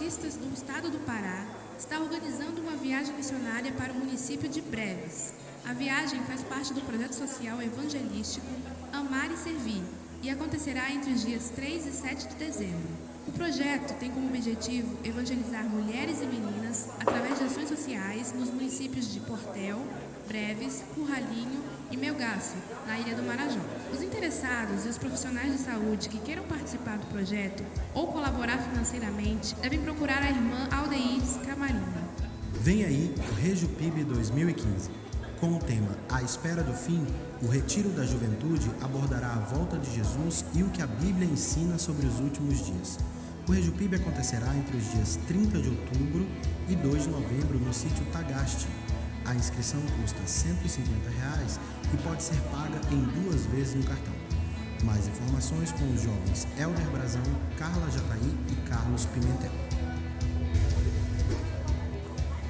Batistas do Estado do Pará está organizando uma viagem missionária para o município de Breves. A viagem faz parte do projeto social evangelístico Amar e Servir e acontecerá entre os dias 3 e 7 de dezembro. O projeto tem como objetivo evangelizar mulheres e meninas através de ações sociais nos municípios de Portel, Breves, Curralinho e Melgaço, na Ilha do Marajó. Os interessados e os profissionais de saúde que queiram participar do projeto ou colaborar financeiramente devem procurar a irmã Aldeides Camarina. Vem aí o RegioPIB 2015. Com o tema À Espera do Fim, o Retiro da Juventude abordará a volta de Jesus e o que a Bíblia ensina sobre os últimos dias. O RegioPIB acontecerá entre os dias 30 de outubro e 2 de novembro no sítio Tagaste. A inscrição custa R$ 150 e pode ser paga em 2 vezes no cartão. Mais informações com os jovens Helder Brazão, Carla Jataí e Carlos Pimentel.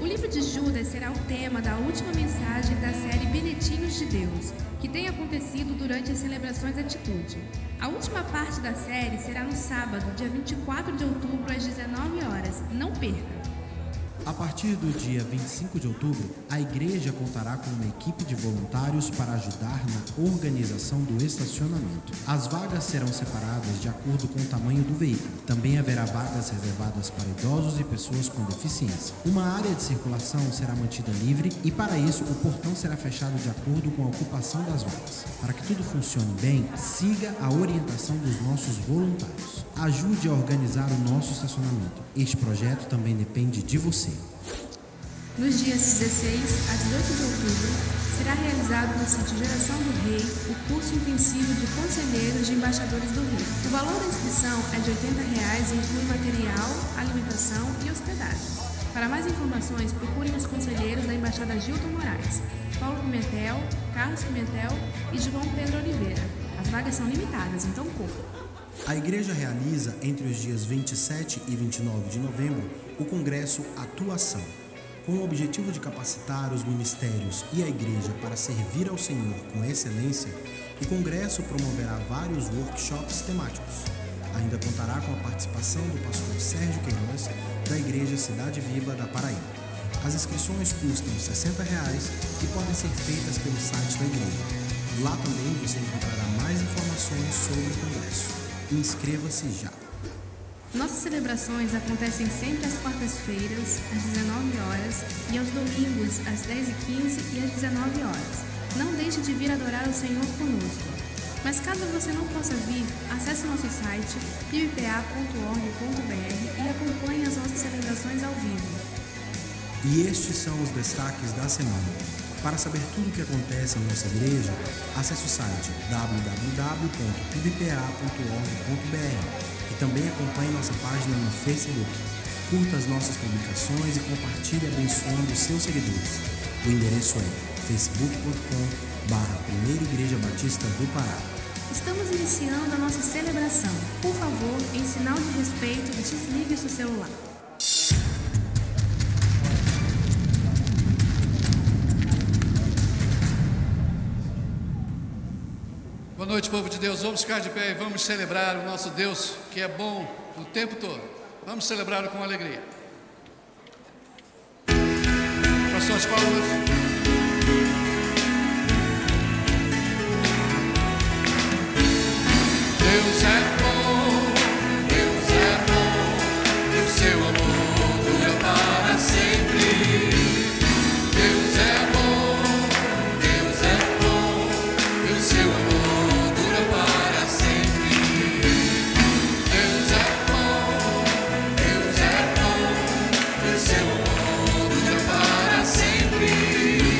O livro de Judas será o tema da última mensagem da série Bilhetinhos de Deus, que tem acontecido durante as celebrações Atitude. A última parte da série será no sábado, dia 24 de outubro, às 19 horas. Não perca! A partir do dia 25 de outubro, a igreja contará com uma equipe de voluntários para ajudar na organização do estacionamento. As vagas serão separadas de acordo com o tamanho do veículo. Também haverá vagas reservadas para idosos e pessoas com deficiência. Uma área de circulação será mantida livre e, para isso, o portão será fechado de acordo com a ocupação das vagas. Para que tudo funcione bem, siga a orientação dos nossos voluntários. Ajude a organizar o nosso estacionamento. Este projeto também depende de você. Nos dias 16 a 18 de outubro, será realizado no sítio Geração do Rei o curso intensivo de conselheiros de embaixadores do Rei. O valor da inscrição é de R$ 80 e inclui material, alimentação e hospedagem. Para mais informações, procurem os conselheiros da Embaixada Gilton Moraes, Paulo Pimentel, Carlos Pimentel e João Pedro Oliveira. As vagas são limitadas, então corram. A igreja realiza, entre os dias 27 e 29 de novembro, o Congresso Atuação. Com o objetivo de capacitar os ministérios e a igreja para servir ao Senhor com excelência, o Congresso promoverá vários workshops temáticos. Ainda contará com a participação do pastor Sérgio Queiroz, da Igreja Cidade Viva da Paraíba. As inscrições custam R$ 60 e podem ser feitas pelo site da igreja. Lá também você encontrará mais informações sobre o Congresso. Inscreva-se já! Nossas celebrações acontecem sempre às quartas-feiras, às 19 horas, e aos domingos, às 10h15 e às 19 horas. Não deixe de vir adorar o Senhor conosco. Mas caso você não possa vir, acesse nosso site pibpa.org.br e acompanhe as nossas celebrações ao vivo. E estes são os destaques da semana. Para saber tudo o que acontece em nossa igreja, acesse o site www.pibpa.org.br e também acompanhe nossa página no Facebook. Curta as nossas publicações e compartilhe abençoando os seus seguidores. O endereço é facebook.com/Primeira Igreja Batista do Pará. Estamos iniciando a nossa celebração. Por favor, em sinal de respeito, desligue o seu celular. Boa noite, povo de Deus. Vamos ficar de pé e vamos celebrar o nosso Deus, que é bom o tempo todo. Vamos celebrar com alegria. Com suas palmas. Deus é bom, Deus é bom, e o seu amor dura para sempre. Deus é bom, Deus é bom, e o seu amor dura para sempre. Deus é bom, Deus é bom, e o seu amor dura para sempre.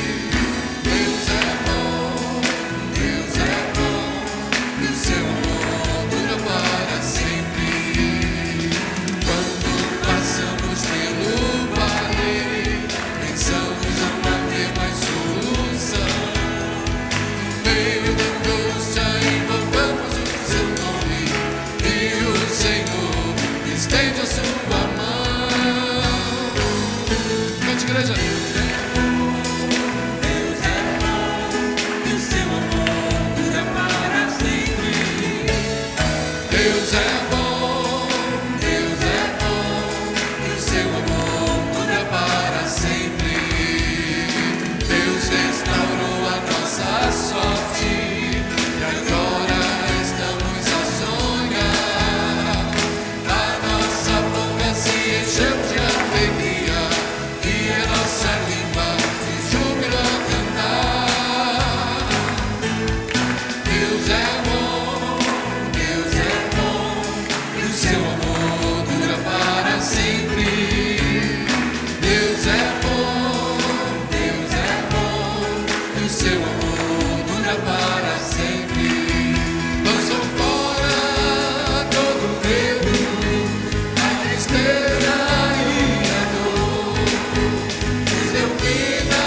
deu vida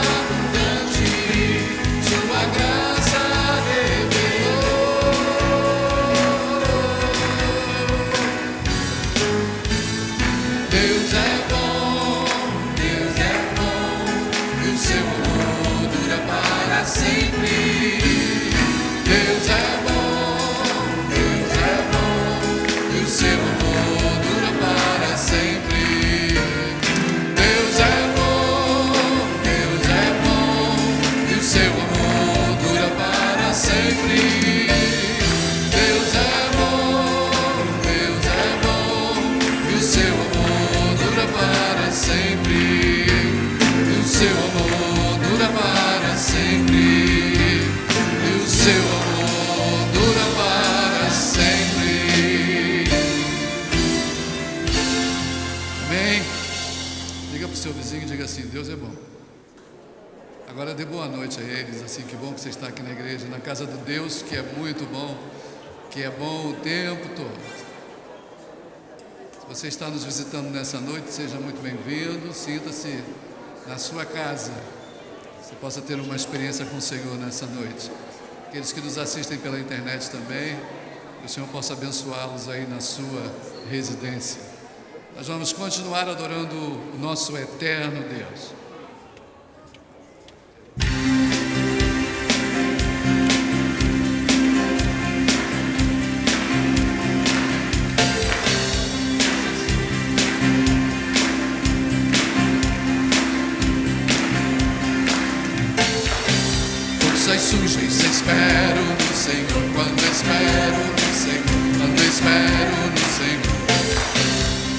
abundante, sua graça revelou. Deus é bom, e o seu amor dura para sempre. Deus é bom, e o seu amor dura para sempre. Deus é bom, e o seu amor dura para sempre. Deus é bom, e o seu amor dura para sempre. E o seu amor dura para sempre. E o seu amor dura para sempre. Amém? Diga para o seu vizinho e diga assim: Deus é bom. Agora dê boa noite a eles, assim, que bom que você está aqui na igreja, na casa do Deus que é muito bom, que é bom o tempo todo. Se você está nos visitando nessa noite, seja muito bem-vindo, sinta-se na sua casa, você possa ter uma experiência com o Senhor nessa noite. Aqueles que nos assistem pela internet também, que o Senhor possa abençoá-los aí na sua residência. Nós vamos continuar adorando o nosso eterno Deus. Forças sujas, espero no Senhor, quando espero no Senhor, quando espero no Senhor.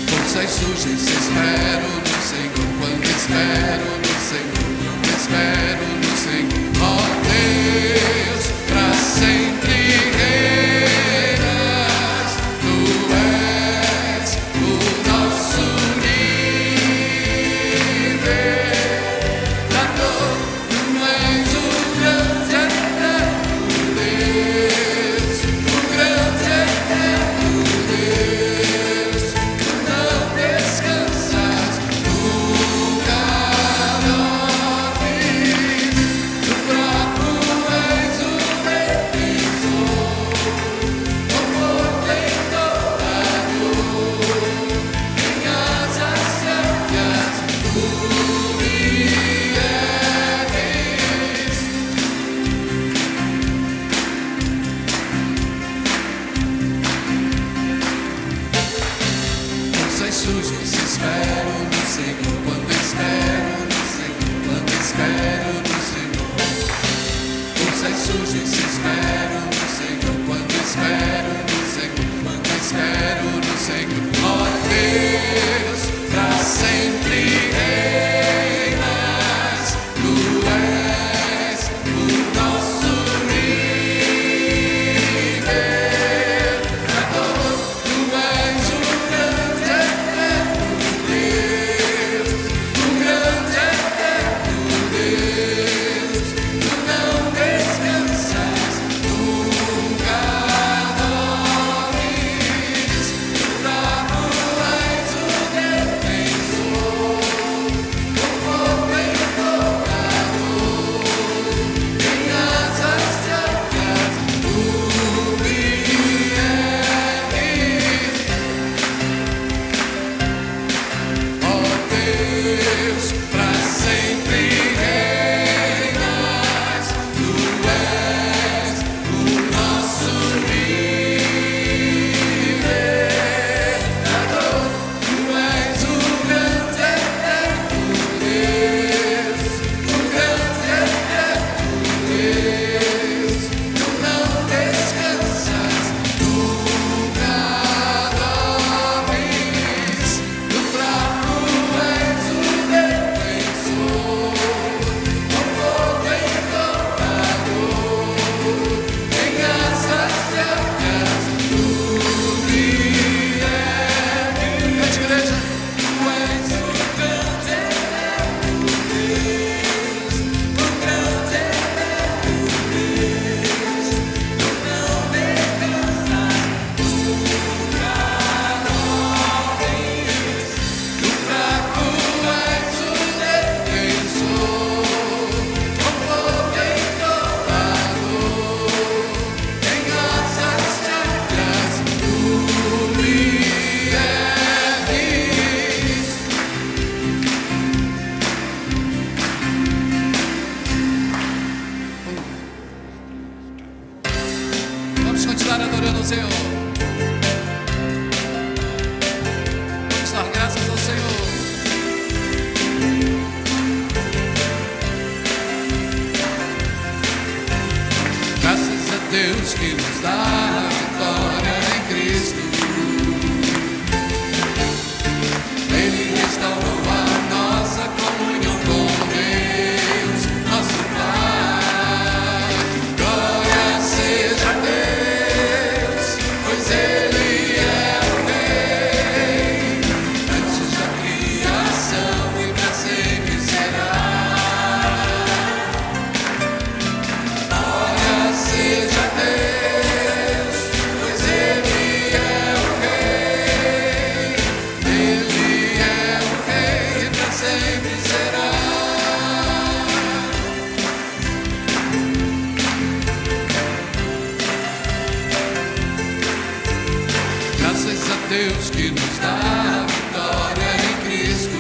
Forças sujas, espero no Senhor, quando espero no Senhor, quando espero no Senhor. Ó Deus, pra sempre reinas, Tu és o nosso libertador, Tu és o grande eterno Deus, o grande eterno Deus. Tu não descansas nunca. Senhor. Vamos dar graças ao Senhor. Graças a Deus que nos dá a vitória em Cristo. Ele restaurou a nossa comunhão com Deus, nosso Pai. Glória seja a Deus, pois Ele é o Rei, antes da criação e para sempre será. Glória seja a Deus, pois Ele é o Rei. Ele é o Rei e para sempre será. Graças a Deus que nos dá a vitória em Cristo.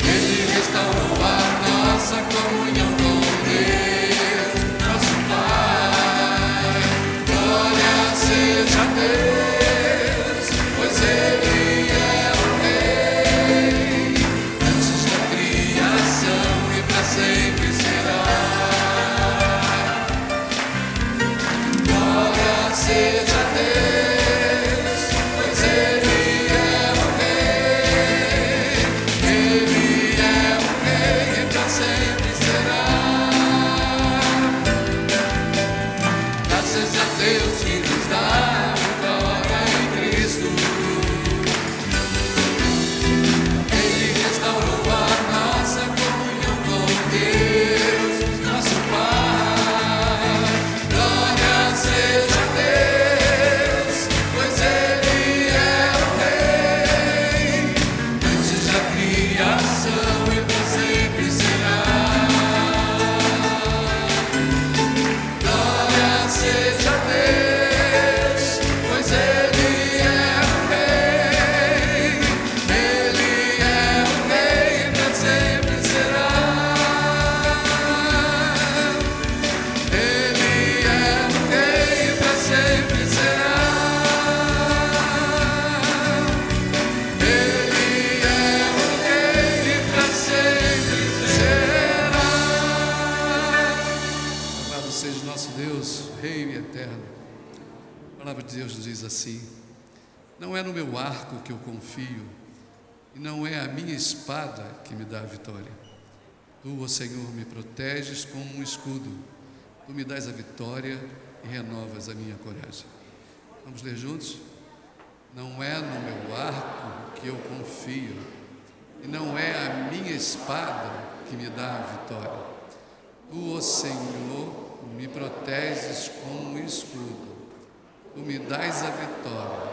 Ele restaurou a nossa comunhão com Deus, nosso Pai. Glória seja a Deus, pois Ele é o Rei, antes da criação e para sempre será. Glória seja a Deus, pois Ele é o Rei. Ele é o Rei e para sempre será. Graças a Deus que nos dá a vitória em Cristo. Ele restaurou a nossa comunhão com Deus, nosso Pai. Glória seja a Deus, pois Ele é o Rei, antes da criação e para sempre será. Glória seja a Deus, pois Ele é o Rei. Ele é o Rei e para sempre será. Ele é o Rei e para sempre será. Ele é o Rei e para sempre será. Louvado seja nosso Deus, Rei e eterno. A palavra de Deus nos diz assim: não é no meu arco que eu confio, e não é a minha espada que me dá a vitória. Tu, ó Senhor, me proteges como um escudo. Tu me dás a vitória e renovas a minha coragem. Vamos ler juntos? Não é no meu arco que eu confio, e não é a minha espada que me dá a vitória. Tu, ó Senhor, me proteges como um escudo. Tu me dás a vitória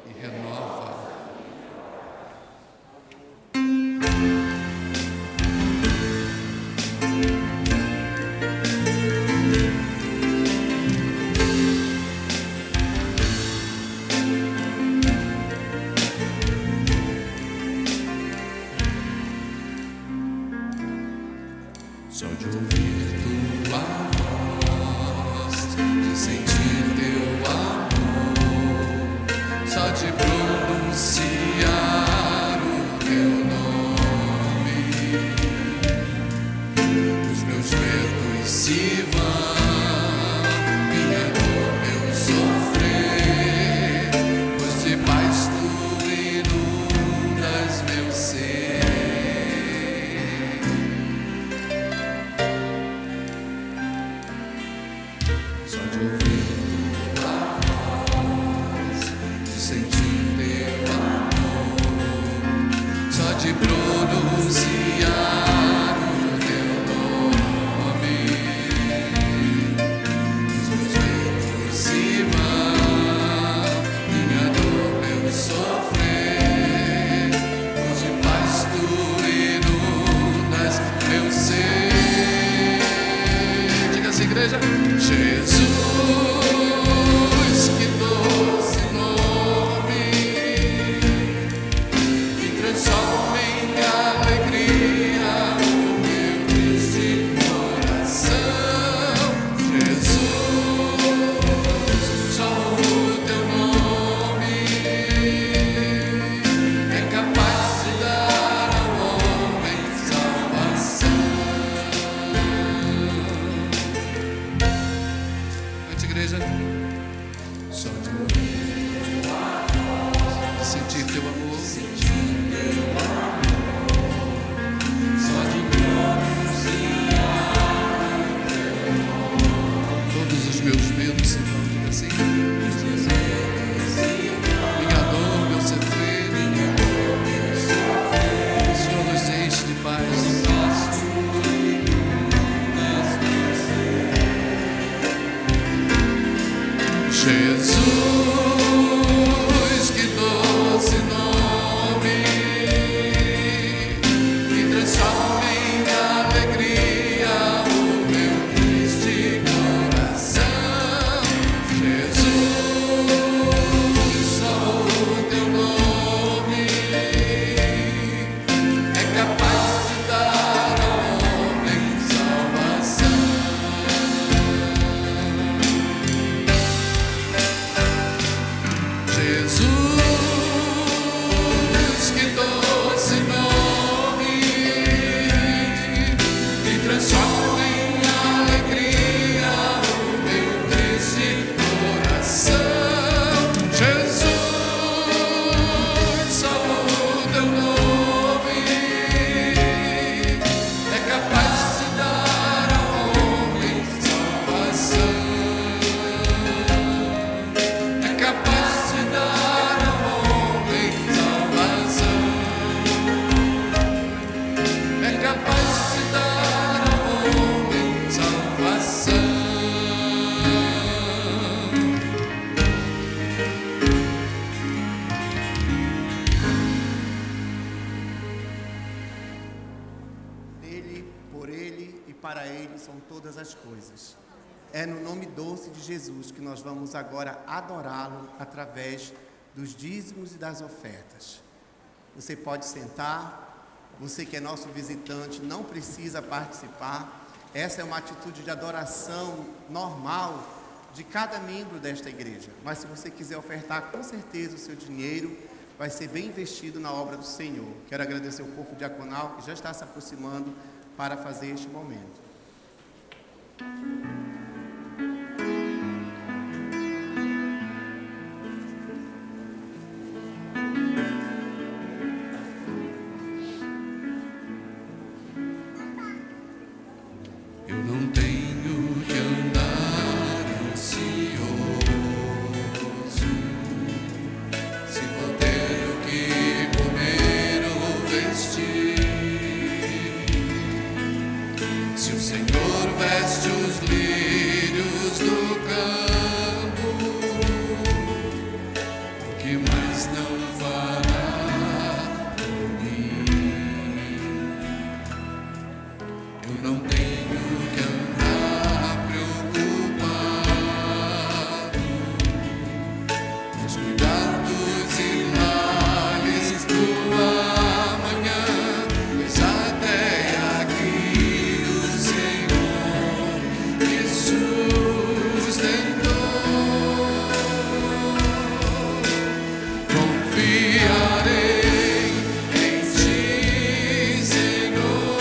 e renova. Só de ouvir tua voz, de sentir teu amor, só de pronunciar o teu nome, os meus medos se vão, minha dor, meu sofrer, pois de paz tu inundas meu ser. Só de ouvir tua voz, de sentir teu amor, só de pronunciar o teu nome, os meus medos se vão, minha dor, meu sofrer, pois de paz tu inundas meu ser. Diga assim, igreja: Jesus, que doce nome, que transforma em alegria o meu triste coração. Jesus, por Ele e para Ele são todas as coisas. É no nome doce de Jesus que nós vamos agora adorá-lo através dos dízimos e das ofertas. Você pode sentar, você que é nosso visitante não precisa participar. Essa é uma atitude de adoração normal de cada membro desta igreja. Mas se você quiser ofertar, com certeza o seu dinheiro vai ser bem investido na obra do Senhor. Quero agradecer o corpo diaconal que já está se aproximando para fazer este momento. Eu não tenho que andar ansioso, se vou ter o que comer ou vestir. Se o Senhor veste os lírios do campo, o que mais não fará por mim? Eu não tenho que andar preocupado, mas cuidar dos males do amanhã, pois até aqui o Senhor me sustentou. Confiarei em Ti, Senhor,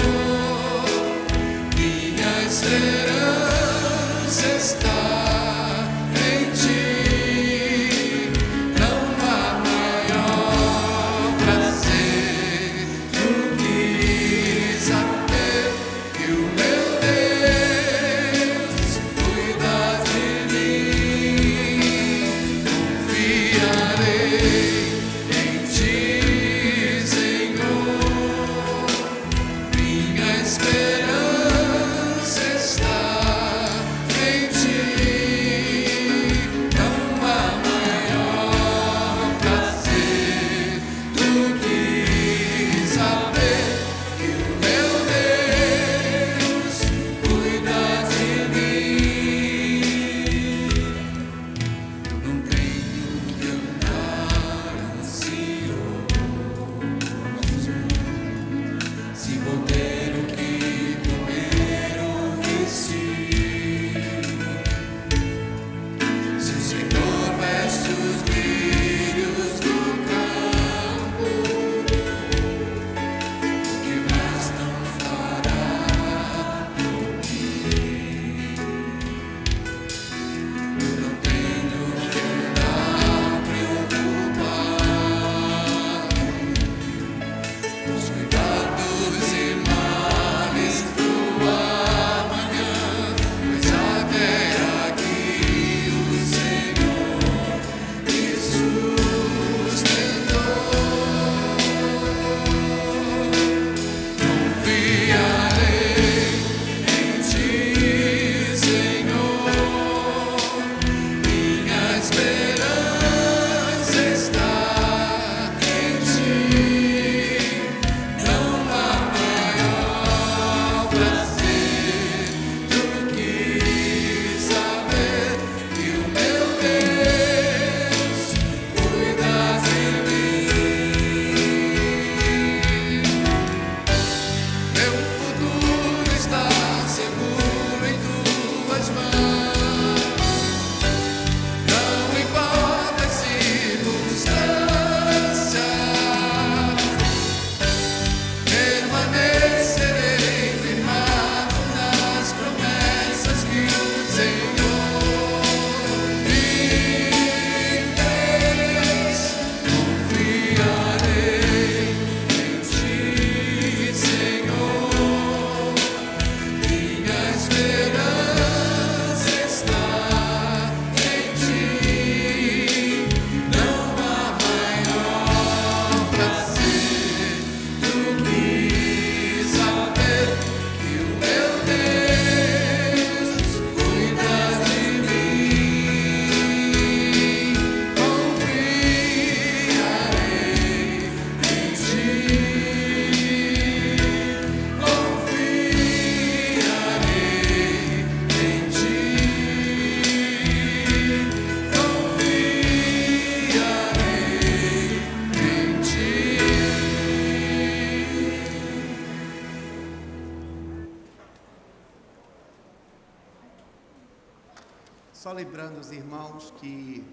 Só lembrando os irmãos que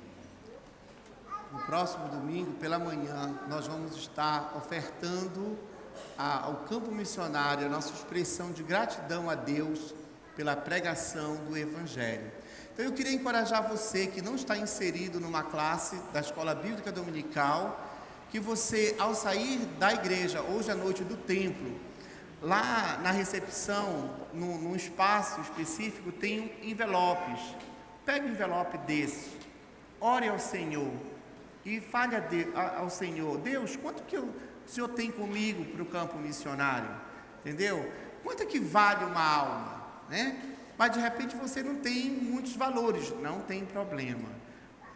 no próximo domingo, pela manhã, nós vamos estar ofertando ao campo missionário a nossa expressão de gratidão a Deus pela pregação do Evangelho. Então eu queria encorajar você que não está inserido numa classe da Escola Bíblica Dominical, que você, ao sair da igreja, hoje à noite do templo, lá na recepção, num espaço específico, tem envelopes. Pegue um envelope desse, ore ao Senhor e fale ao Senhor: Deus, quanto que o Senhor tem comigo para o campo missionário? Entendeu? Quanto é que vale uma alma? Né? Mas de repente você não tem muitos valores, não tem problema.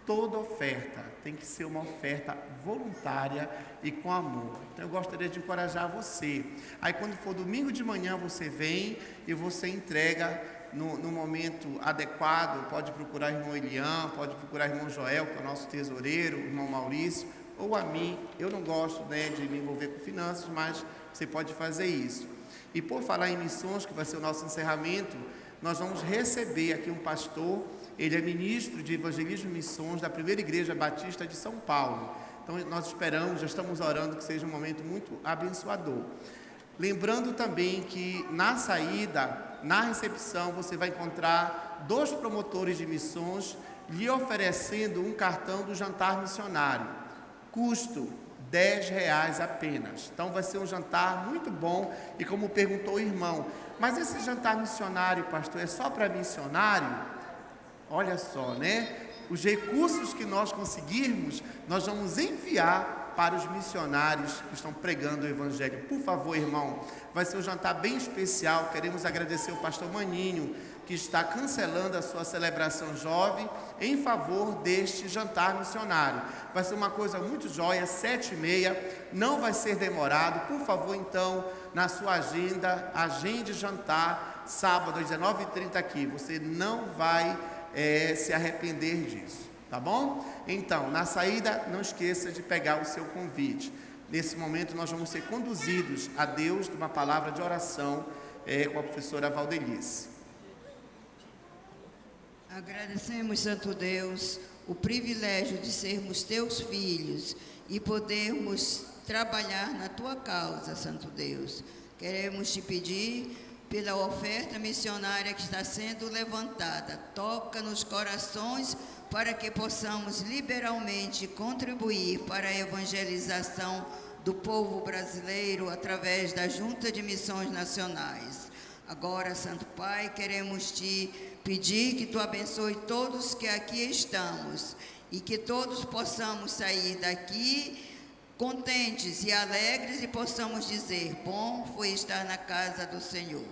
Toda oferta tem que ser uma oferta voluntária e com amor. Então eu gostaria de encorajar você. Aí quando for domingo de manhã você vem e você entrega no momento adequado. Pode procurar o irmão Elian, pode procurar o irmão Joel, que é o nosso tesoureiro, o irmão Maurício, ou a mim. Eu não gosto, de me envolver com finanças, mas você pode fazer isso. E por falar em missões, que vai ser o nosso encerramento, nós vamos receber aqui um pastor. Ele é ministro de Evangelismo e Missões da Primeira Igreja Batista de São Paulo. Então nós esperamos, já estamos orando que seja um momento muito abençoador. Lembrando também que na saída, na recepção, você vai encontrar 2 promotores de missões lhe oferecendo um cartão do jantar missionário. Custo R$10 apenas. Então vai ser um jantar muito bom. E como perguntou o irmão, mas esse jantar missionário, pastor, é só para missionário? Olha só, os recursos que nós conseguirmos, nós vamos enviar para os missionários que estão pregando o Evangelho. Por favor, irmão, vai ser um jantar bem especial. Queremos agradecer o pastor Maninho, que está cancelando a sua celebração jovem em favor deste jantar missionário. Vai ser uma coisa muito jóia, 7h30, não vai ser demorado. Por favor, então, na sua agenda, agende jantar, sábado, às 19h30 aqui. Você não vai se arrepender disso, tá bom? Então, na saída, não esqueça de pegar o seu convite. Nesse momento, nós vamos ser conduzidos a Deus de uma palavra de oração com a professora Valdelice. Agradecemos, Santo Deus, o privilégio de sermos teus filhos e podermos trabalhar na tua causa, Santo Deus. Queremos te pedir pela oferta missionária que está sendo levantada. Toca nos corações para que possamos liberalmente contribuir para a evangelização do povo brasileiro através da Junta de Missões Nacionais. Agora, Santo Pai, queremos te pedir que tu abençoe todos que aqui estamos e que todos possamos sair daqui contentes e alegres e possamos dizer: bom foi estar na casa do Senhor.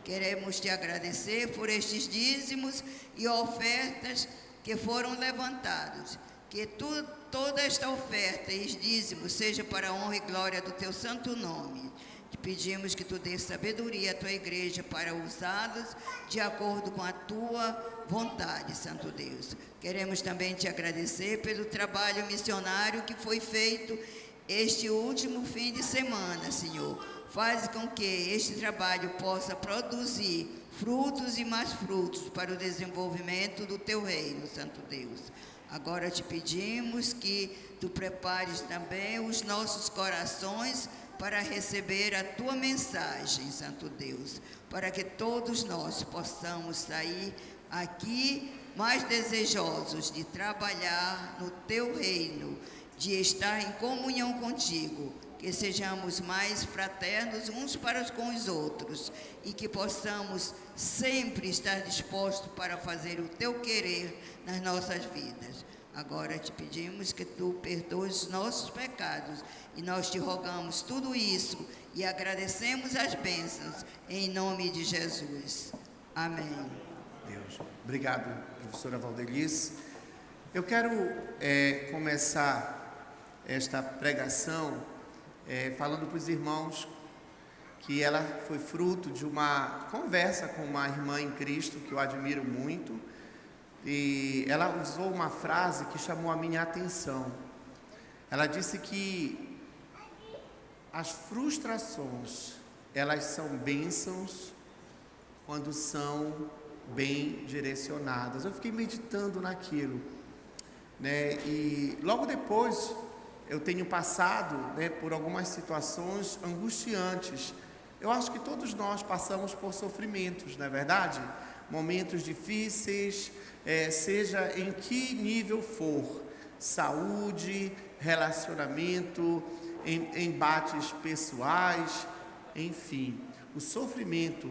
Queremos te agradecer por estes dízimos e ofertas que foram levantados. Que toda esta oferta e dízimos seja para a honra e glória do teu santo nome. Te pedimos que tu dê sabedoria à tua igreja para usá-los de acordo com a tua vontade, Santo Deus. Queremos também te agradecer pelo trabalho missionário que foi feito este último fim de semana, Senhor. Faz com que este trabalho possa produzir frutos e mais frutos para o desenvolvimento do teu reino, Santo Deus. Agora te pedimos que tu prepares também os nossos corações para receber a tua mensagem, Santo Deus, para que todos nós possamos sair aqui mais desejosos de trabalhar no teu reino, de estar em comunhão contigo, que sejamos mais fraternos uns para com os outros e que possamos sempre estar dispostos para fazer o teu querer nas nossas vidas. Agora te pedimos que tu perdoes os nossos pecados e nós te rogamos tudo isso e agradecemos as bênçãos em nome de Jesus. Amém. Deus. Obrigado, professora Valdelice. Eu quero começar esta pregação falando para os irmãos que ela foi fruto de uma conversa com uma irmã em Cristo que eu admiro muito, e ela usou uma frase que chamou a minha atenção. Ela disse que as frustrações, elas são bênçãos quando são bem direcionadas. Eu fiquei meditando naquilo, né? E logo depois eu tenho passado, né, por algumas situações angustiantes. Eu acho que todos nós passamos por sofrimentos, não é verdade? Momentos difíceis, seja em que nível for, saúde, relacionamento, embates pessoais, enfim. O sofrimento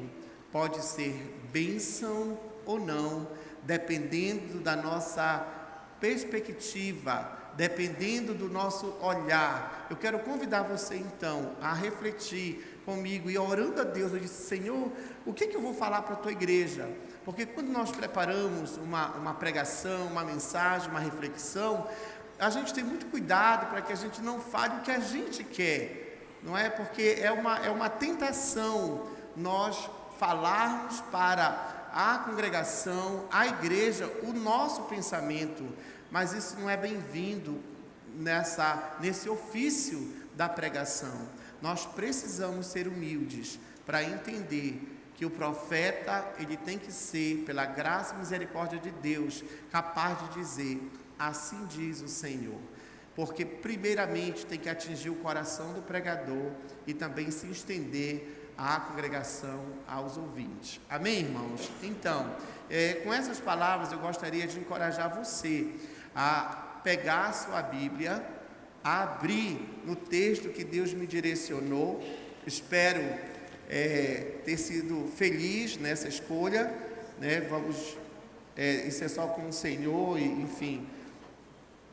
pode ser bênção ou não, dependendo da nossa perspectiva, dependendo do nosso olhar. Eu quero convidar você então a refletir comigo e orando a Deus. Eu disse: Senhor, o que eu vou falar para a tua igreja? Porque quando nós preparamos uma pregação, uma mensagem, uma reflexão, a gente tem muito cuidado para que a gente não fale o que a gente quer, não é? Porque é uma tentação nós falarmos para a congregação, a igreja, o nosso pensamento, mas isso não é bem-vindo nesse ofício da pregação. Nós precisamos ser humildes para entender que o profeta, ele tem que ser, pela graça e misericórdia de Deus, capaz de dizer: assim diz o Senhor. Porque primeiramente tem que atingir o coração do pregador e também se estender à congregação, aos ouvintes. Amém, irmãos? Então, com essas palavras eu gostaria de encorajar você a pegar a sua Bíblia, a abrir no texto que Deus me direcionou. Espero ter sido feliz nessa escolha, né? Isso é só com o Senhor, e enfim,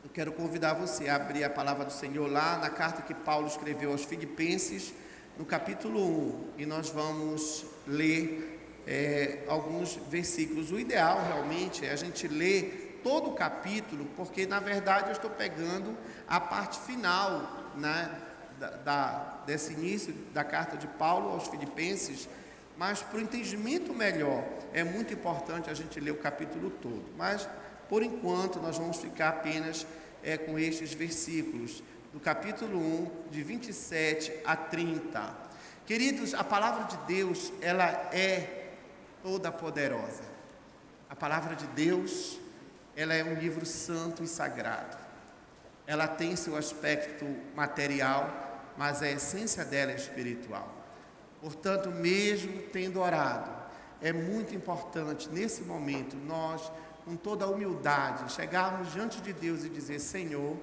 eu quero convidar você a abrir a palavra do Senhor lá na carta que Paulo escreveu aos Filipenses, no capítulo 1, e nós vamos ler alguns versículos. O ideal realmente é a gente ler todo o capítulo, porque na verdade eu estou pegando a parte final, né, desse início da carta de Paulo aos Filipenses, mas para o entendimento melhor é muito importante a gente ler o capítulo todo. Mas por enquanto nós vamos ficar apenas com estes versículos do capítulo 1, de 27 a 30. Queridos, a palavra de Deus, ela é toda poderosa. A palavra de Deus, ela é um livro santo e sagrado. Ela tem seu aspecto material, mas a essência dela é espiritual. Portanto, mesmo tendo orado, é muito importante nesse momento nós, com toda a humildade, chegarmos diante de Deus e dizer: Senhor,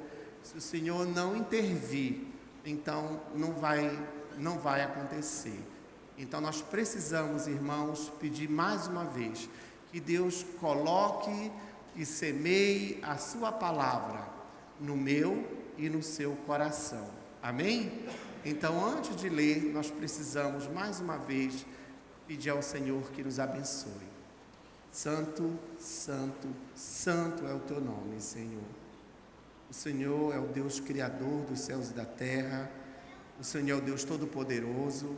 se o Senhor não intervir, então não vai acontecer. Então nós precisamos, irmãos, pedir mais uma vez que Deus coloque e semeie a sua palavra no meu e no seu coração. Amém? Então, antes de ler, nós precisamos mais uma vez pedir ao Senhor que nos abençoe. Santo, santo, santo é o teu nome, Senhor. O Senhor é o Deus criador dos céus e da terra. O Senhor é o Deus todo-poderoso.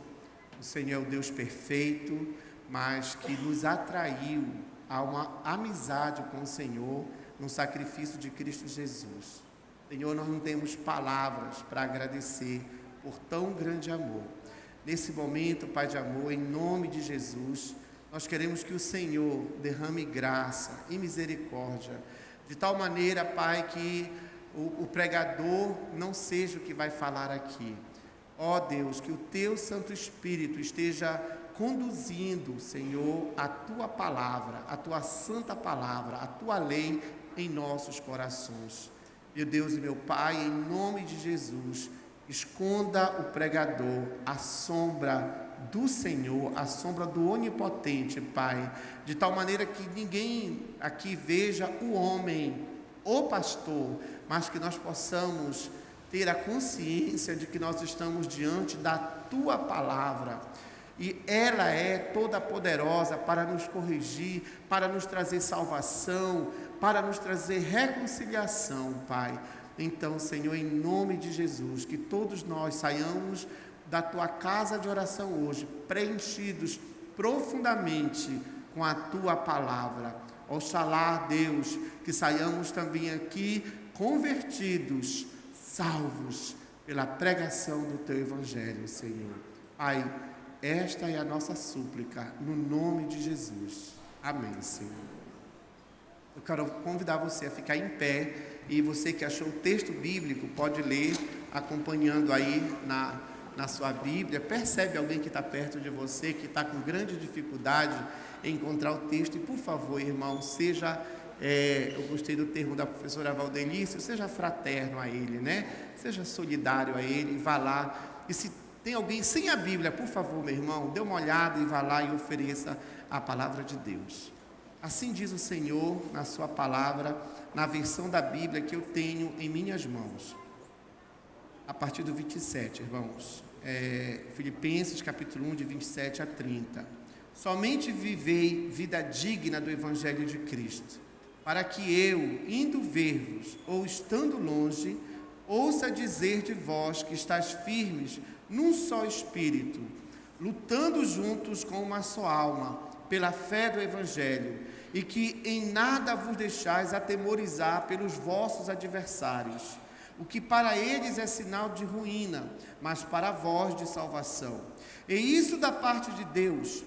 O Senhor é o Deus perfeito, mas que nos atraiu a uma amizade com o Senhor no sacrifício de Cristo Jesus. Senhor, nós não temos palavras para agradecer por tão grande amor. Nesse momento, Pai de amor, em nome de Jesus, nós queremos que o Senhor derrame graça e misericórdia, de tal maneira, Pai, que o pregador não seja o que vai falar aqui. Ó Deus, que o Teu Santo Espírito esteja conduzindo, Senhor, a Tua palavra, a Tua santa palavra, a Tua lei em nossos corações. Meu Deus e meu Pai, em nome de Jesus, esconda o pregador à sombra do Senhor, à sombra do Onipotente, Pai, de tal maneira que ninguém aqui veja o homem, o pastor, mas que nós possamos ter a consciência de que nós estamos diante da Tua palavra. E ela é toda poderosa para nos corrigir, para nos trazer salvação, para nos trazer reconciliação, Pai. Então, Senhor, em nome de Jesus, que todos nós saiamos da Tua casa de oração hoje, preenchidos profundamente com a Tua palavra. Oxalá, Deus, que saiamos também aqui convertidos, salvos pela pregação do Teu Evangelho, Senhor. Pai, esta é a nossa súplica, no nome de Jesus. Amém, Senhor. Eu quero convidar você a ficar em pé, e você que achou o texto bíblico pode ler acompanhando aí na sua Bíblia. Percebe alguém que está perto de você, que está com grande dificuldade em encontrar o texto, e por favor, irmão, seja, eu gostei do termo da professora Valdelice, seja fraterno a ele, né? Seja solidário a ele, vá lá, e se tem alguém sem a Bíblia, por favor, meu irmão, dê uma olhada e vá lá e ofereça a palavra de Deus. Assim diz o Senhor na sua palavra, na versão da Bíblia que eu tenho em minhas mãos. A partir do 27, irmãos. Filipenses capítulo 1, de 27 a 30. Somente vivei vida digna do Evangelho de Cristo, para que eu, indo ver-vos, ou estando longe, ouça dizer de vós que estáis firmes num só espírito, lutando juntos com uma só alma, pela fé do Evangelho, e que em nada vos deixais atemorizar pelos vossos adversários, o que para eles é sinal de ruína, mas para vós de salvação. E isso da parte de Deus,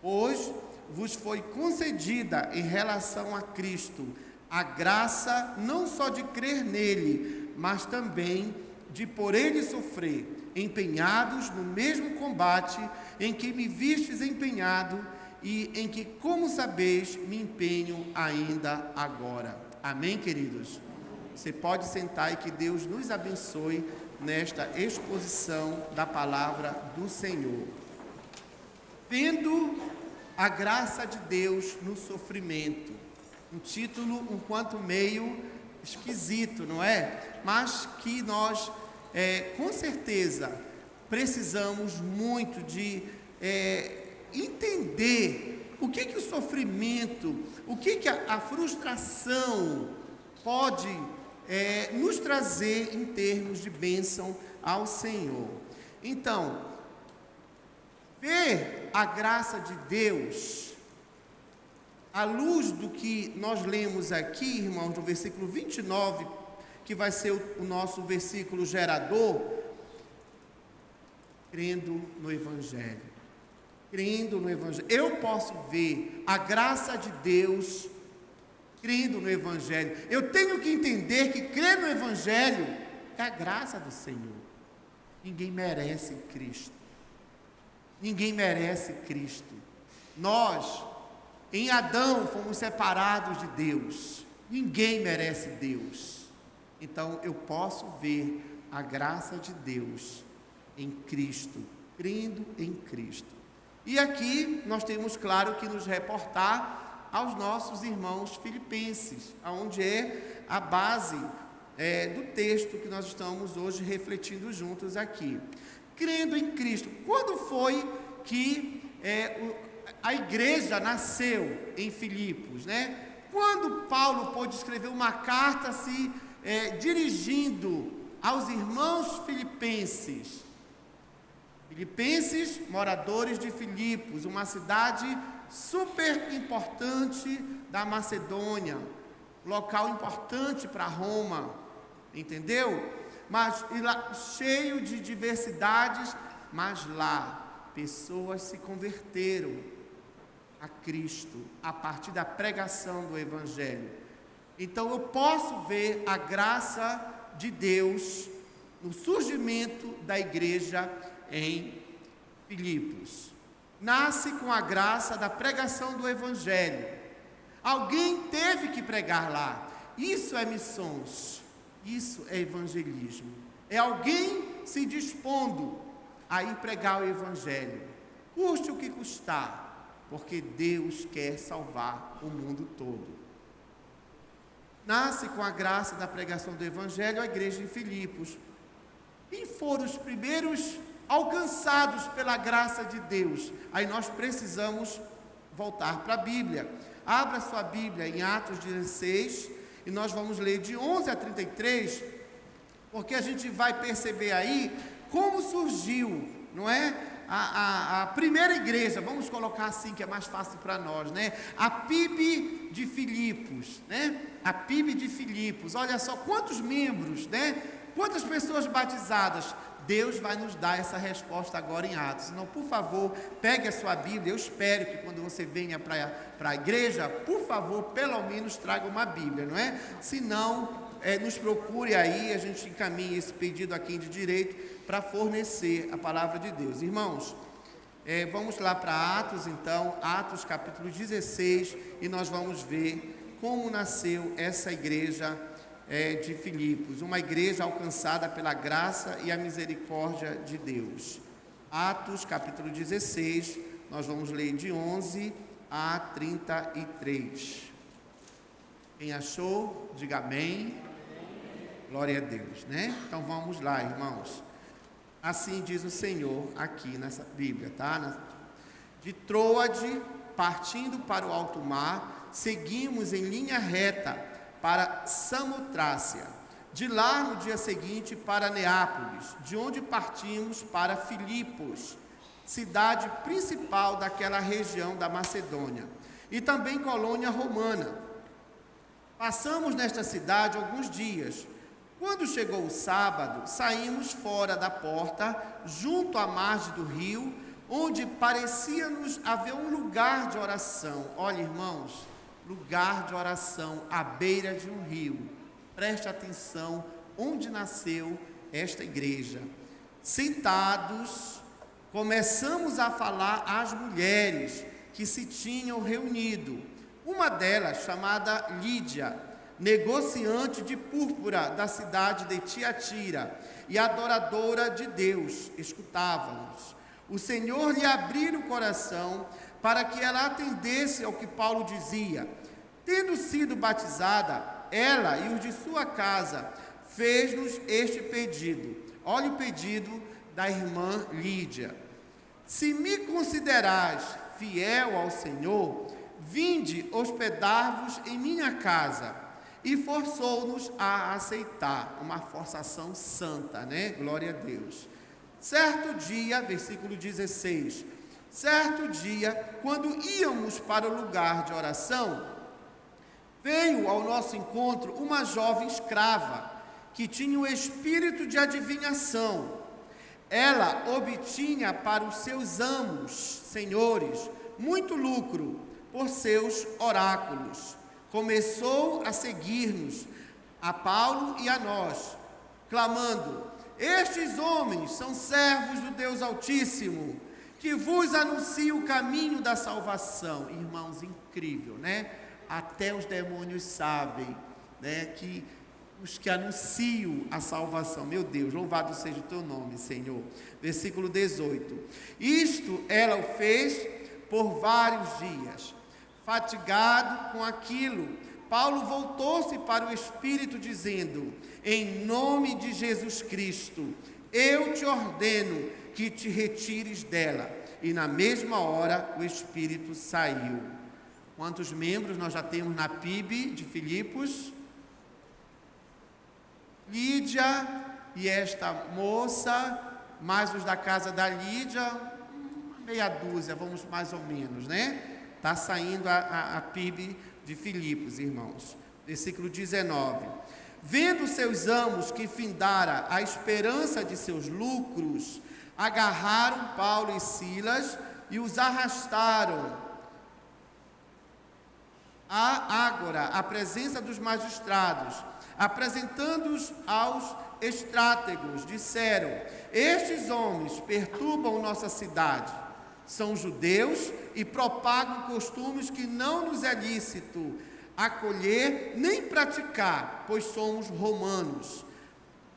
pois vos foi concedida em relação a Cristo a graça não só de crer nele, mas também de por ele sofrer, empenhados no mesmo combate em que me vistes empenhado, e em que, como sabeis, me empenho ainda agora. Amém, queridos? Você pode sentar, e que Deus nos abençoe nesta exposição da palavra do Senhor. Vendo a graça de Deus no sofrimento. Um título um quanto meio esquisito, não é? Mas que nós, com certeza, precisamos muito de entender o que o sofrimento, o que a frustração pode nos trazer em termos de bênção ao Senhor. Então, ver a graça de Deus, à luz do que nós lemos aqui, irmãos, no versículo 29, que vai ser o nosso versículo gerador, crendo no Evangelho. Crendo no Evangelho. Eu posso ver a graça de Deus crendo no Evangelho. Eu tenho que entender que crer no Evangelho é a graça do Senhor. Ninguém merece Cristo. Ninguém merece Cristo. Nós, em Adão, fomos separados de Deus. Ninguém merece Deus. Então, eu posso ver a graça de Deus em Cristo, crendo em Cristo. E aqui nós temos, claro, que nos reportar aos nossos irmãos filipenses, onde é a base do texto que nós estamos hoje refletindo juntos aqui. Crendo em Cristo. Quando foi que a igreja nasceu em Filipos, né? Quando Paulo pôde escrever uma carta se dirigindo aos irmãos filipenses. Filipenses, moradores de Filipos, uma cidade super importante da Macedônia, local importante para Roma, entendeu? Mas lá, cheio de diversidades, mas lá pessoas se converteram a Cristo a partir da pregação do Evangelho. Então eu posso ver a graça de Deus no surgimento da igreja em Filipos. Nasce com a graça da pregação do Evangelho. Alguém teve que pregar lá. Isso é missões. Isso é evangelismo. É alguém se dispondo a ir pregar o Evangelho, custe o que custar, porque Deus quer salvar o mundo todo. Nasce com a graça da pregação do Evangelho a igreja em Filipos. Quem foram os primeiros alcançados pela graça de Deus? Aí nós precisamos voltar para a Bíblia. Abra sua Bíblia em Atos 16 e nós vamos ler de 11 a 33, porque a gente vai perceber aí como surgiu, não é? A primeira igreja, vamos colocar assim que é mais fácil para nós, né? A PIB de Filipos, né? A PIB de Filipos, olha só quantos membros, né? Quantas pessoas batizadas? Deus vai nos dar essa resposta agora em Atos. Então, por favor, pegue a sua Bíblia. Eu espero que quando você venha para a igreja, por favor, pelo menos traga uma Bíblia, não é? Se não, nos procure aí, a gente encaminha esse pedido aqui de direito para fornecer a palavra de Deus. Irmãos, vamos lá para Atos, então, Atos capítulo 16, e nós vamos ver como nasceu essa igreja de Filipos, uma igreja alcançada pela graça e a misericórdia de Deus. Atos capítulo 16, nós vamos ler de 11 a 33. Quem achou, diga amém. Glória a Deus, né? Então vamos lá, irmãos. Assim diz o Senhor aqui nessa Bíblia, tá? De Troade, partindo para o alto mar, seguimos em linha reta para Samotrácia. De lá, no dia seguinte, para Neápolis, de onde partimos para Filipos, cidade principal daquela região da Macedônia, e também colônia romana. Passamos nesta cidade alguns dias. Quando chegou o sábado, saímos fora da porta, junto à margem do rio, onde parecia-nos haver um lugar de oração. Olha, irmãos, lugar de oração à beira de um rio. Preste atenção onde nasceu esta igreja. Sentados, começamos a falar às mulheres que se tinham reunido. Uma delas, chamada Lídia, negociante de púrpura da cidade de Tiatira e adoradora de Deus, escutava-nos. O Senhor lhe abriu o coração para que ela atendesse ao que Paulo dizia. Tendo sido batizada, ela e os de sua casa fez-nos este pedido. Olha o pedido da irmã Lídia. Se me considerais fiel ao Senhor, vinde hospedar-vos em minha casa. E forçou-nos a aceitar, uma forçação santa, né? Glória a Deus. Certo dia, versículo 16, certo dia, quando íamos para o lugar de oração, veio ao nosso encontro uma jovem escrava, que tinha o espírito de adivinhação. Ela obtinha para os seus amos, senhores, muito lucro por seus oráculos. Começou a seguir-nos, a Paulo e a nós, clamando: estes homens são servos do Deus Altíssimo, que vos anuncia o caminho da salvação. Irmãos, incrível, né? Até os demônios sabem, né, que os que anunciam a salvação. Meu Deus, louvado seja o teu nome, Senhor. Versículo 18. Isto ela o fez por vários dias. Fatigado com aquilo, Paulo voltou-se para o Espírito, dizendo: em nome de Jesus Cristo, eu te ordeno que te retires dela. E na mesma hora o Espírito saiu. Quantos membros nós já temos na PIB de Filipos? Lídia e esta moça, mais os da casa da Lídia, meia dúzia, vamos mais ou menos, né? Está saindo a PIB de Filipos, irmãos. Versículo 19. Vendo seus amos que findara a esperança de seus lucros, agarraram Paulo e Silas e os arrastaram à ágora, à presença dos magistrados, apresentando-os aos estrátegos, disseram: estes homens perturbam nossa cidade, são judeus e propagam costumes que não nos é lícito acolher nem praticar, pois somos romanos.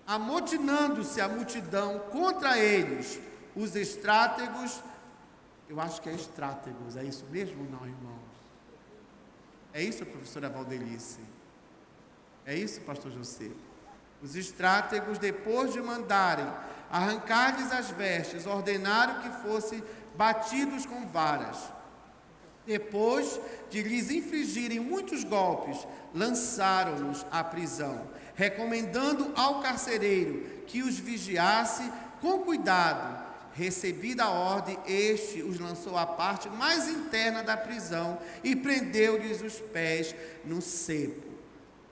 Amotinando-se a multidão contra eles, os estrátegos, eu acho que é estrátegos, é isso mesmo ou não, irmãos? É isso, professora Valdelice? É isso, pastor José? Os estrátegos, depois de mandarem arrancar-lhes as vestes, ordenaram que fossem batidos com varas. Depois de lhes infligirem muitos golpes, lançaram-nos à prisão, recomendando ao carcereiro que os vigiasse com cuidado. Recebida a ordem, este os lançou à parte mais interna da prisão e prendeu-lhes os pés no cepo.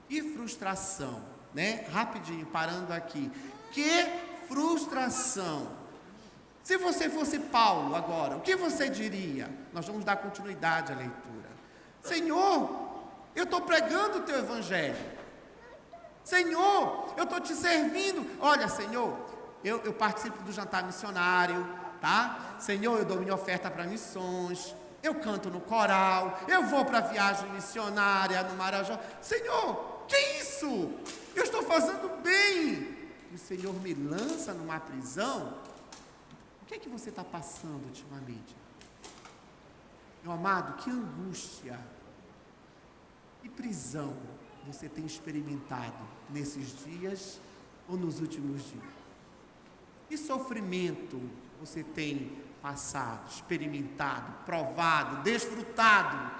Que frustração, né? Rapidinho, parando aqui. Que frustração. Se você fosse Paulo agora, o que você diria? Nós vamos dar continuidade à leitura. Senhor, eu estou pregando o teu evangelho. Senhor, eu estou te servindo. Olha, Senhor, eu participo do jantar missionário, tá? Senhor, eu dou minha oferta para missões. Eu canto no coral. Eu vou para a viagem missionária no Marajó. Senhor, que isso? Eu estou fazendo bem. E o Senhor me lança numa prisão. O que é que você está passando ultimamente? Meu amado, que angústia e prisão você tem experimentado nesses dias ou nos últimos dias? Que sofrimento você tem passado, experimentado, provado, desfrutado?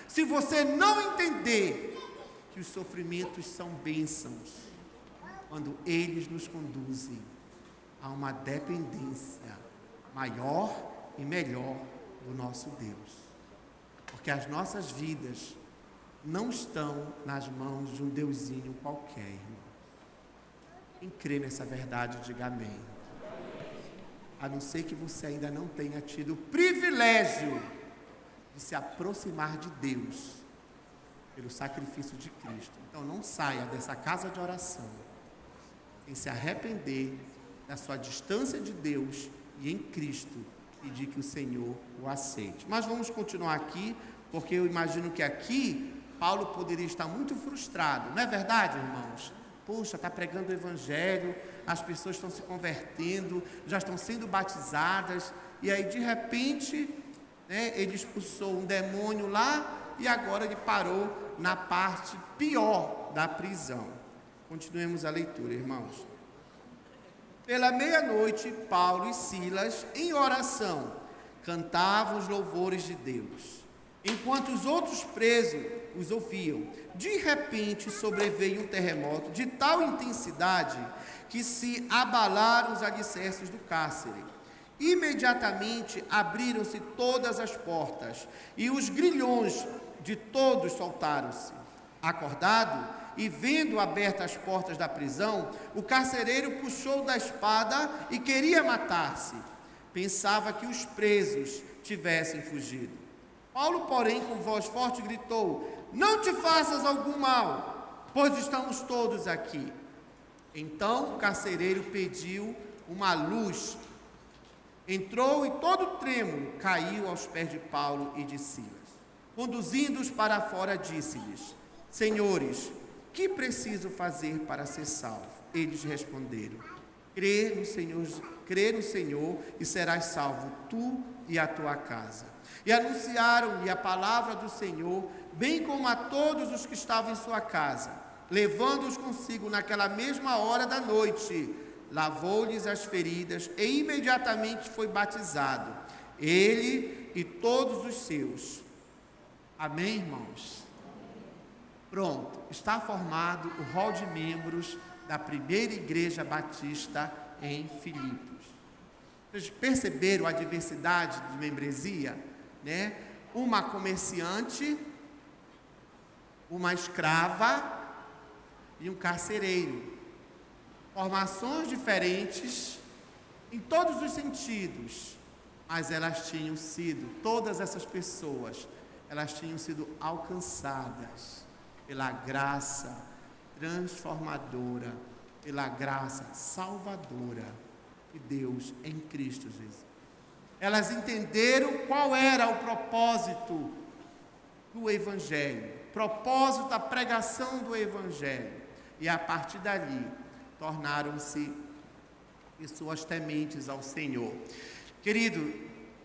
Se você não entender que os sofrimentos são bênçãos, quando eles nos conduzem a uma dependência maior e melhor do nosso Deus. Porque as nossas vidas não estão nas mãos de um deusinho qualquer, irmão. Quem crê nessa verdade, diga amém. A não ser que você ainda não tenha tido o privilégio de se aproximar de Deus pelo sacrifício de Cristo. Então não saia dessa casa de oração sem se arrepender da sua distância de Deus e em Cristo pedir que o Senhor o aceite. Mas vamos continuar aqui, porque eu imagino que aqui Paulo poderia estar muito frustrado. Não é verdade, irmãos? Poxa, está pregando o evangelho, as pessoas estão se convertendo, já estão sendo batizadas, e aí de repente, ele expulsou um demônio lá e agora ele parou na parte pior da prisão. Continuemos a leitura, irmãos. Pela meia-noite, Paulo e Silas, em oração, cantavam os louvores de Deus, enquanto os outros presos os ouviam. De repente sobreveio um terremoto de tal intensidade que se abalaram os alicerces do cárcere. Imediatamente abriram-se todas as portas e os grilhões de todos soltaram-se. Acordado e vendo abertas as portas da prisão, o carcereiro puxou da espada e queria matar-se. Pensava que os presos tivessem fugido. Paulo, porém, com voz forte gritou: não te faças algum mal, pois estamos todos aqui. Então o carcereiro pediu uma luz, entrou e todo trêmulo caiu aos pés de Paulo e de Silas. Conduzindo-os para fora, disse-lhes: senhores, que preciso fazer para ser salvo? Eles responderam: crê no Senhor e serás salvo, tu e a tua casa. E anunciaram-lhe a palavra do Senhor, bem como a todos os que estavam em sua casa. Levando-os consigo naquela mesma hora da noite, lavou-lhes as feridas e imediatamente foi batizado, ele e todos os seus. Amém, irmãos? Pronto, está formado o rol de membros da primeira igreja batista em Filipos. Vocês perceberam a diversidade de membresia? Uma comerciante, uma escrava e um carcereiro. Formações diferentes em todos os sentidos, mas elas tinham sido, todas essas pessoas, elas tinham sido alcançadas pela graça transformadora, pela graça salvadora de Deus em Cristo Jesus. Elas entenderam qual era o propósito do Evangelho, propósito da pregação do Evangelho, e a partir dali tornaram-se pessoas tementes ao Senhor. Querido,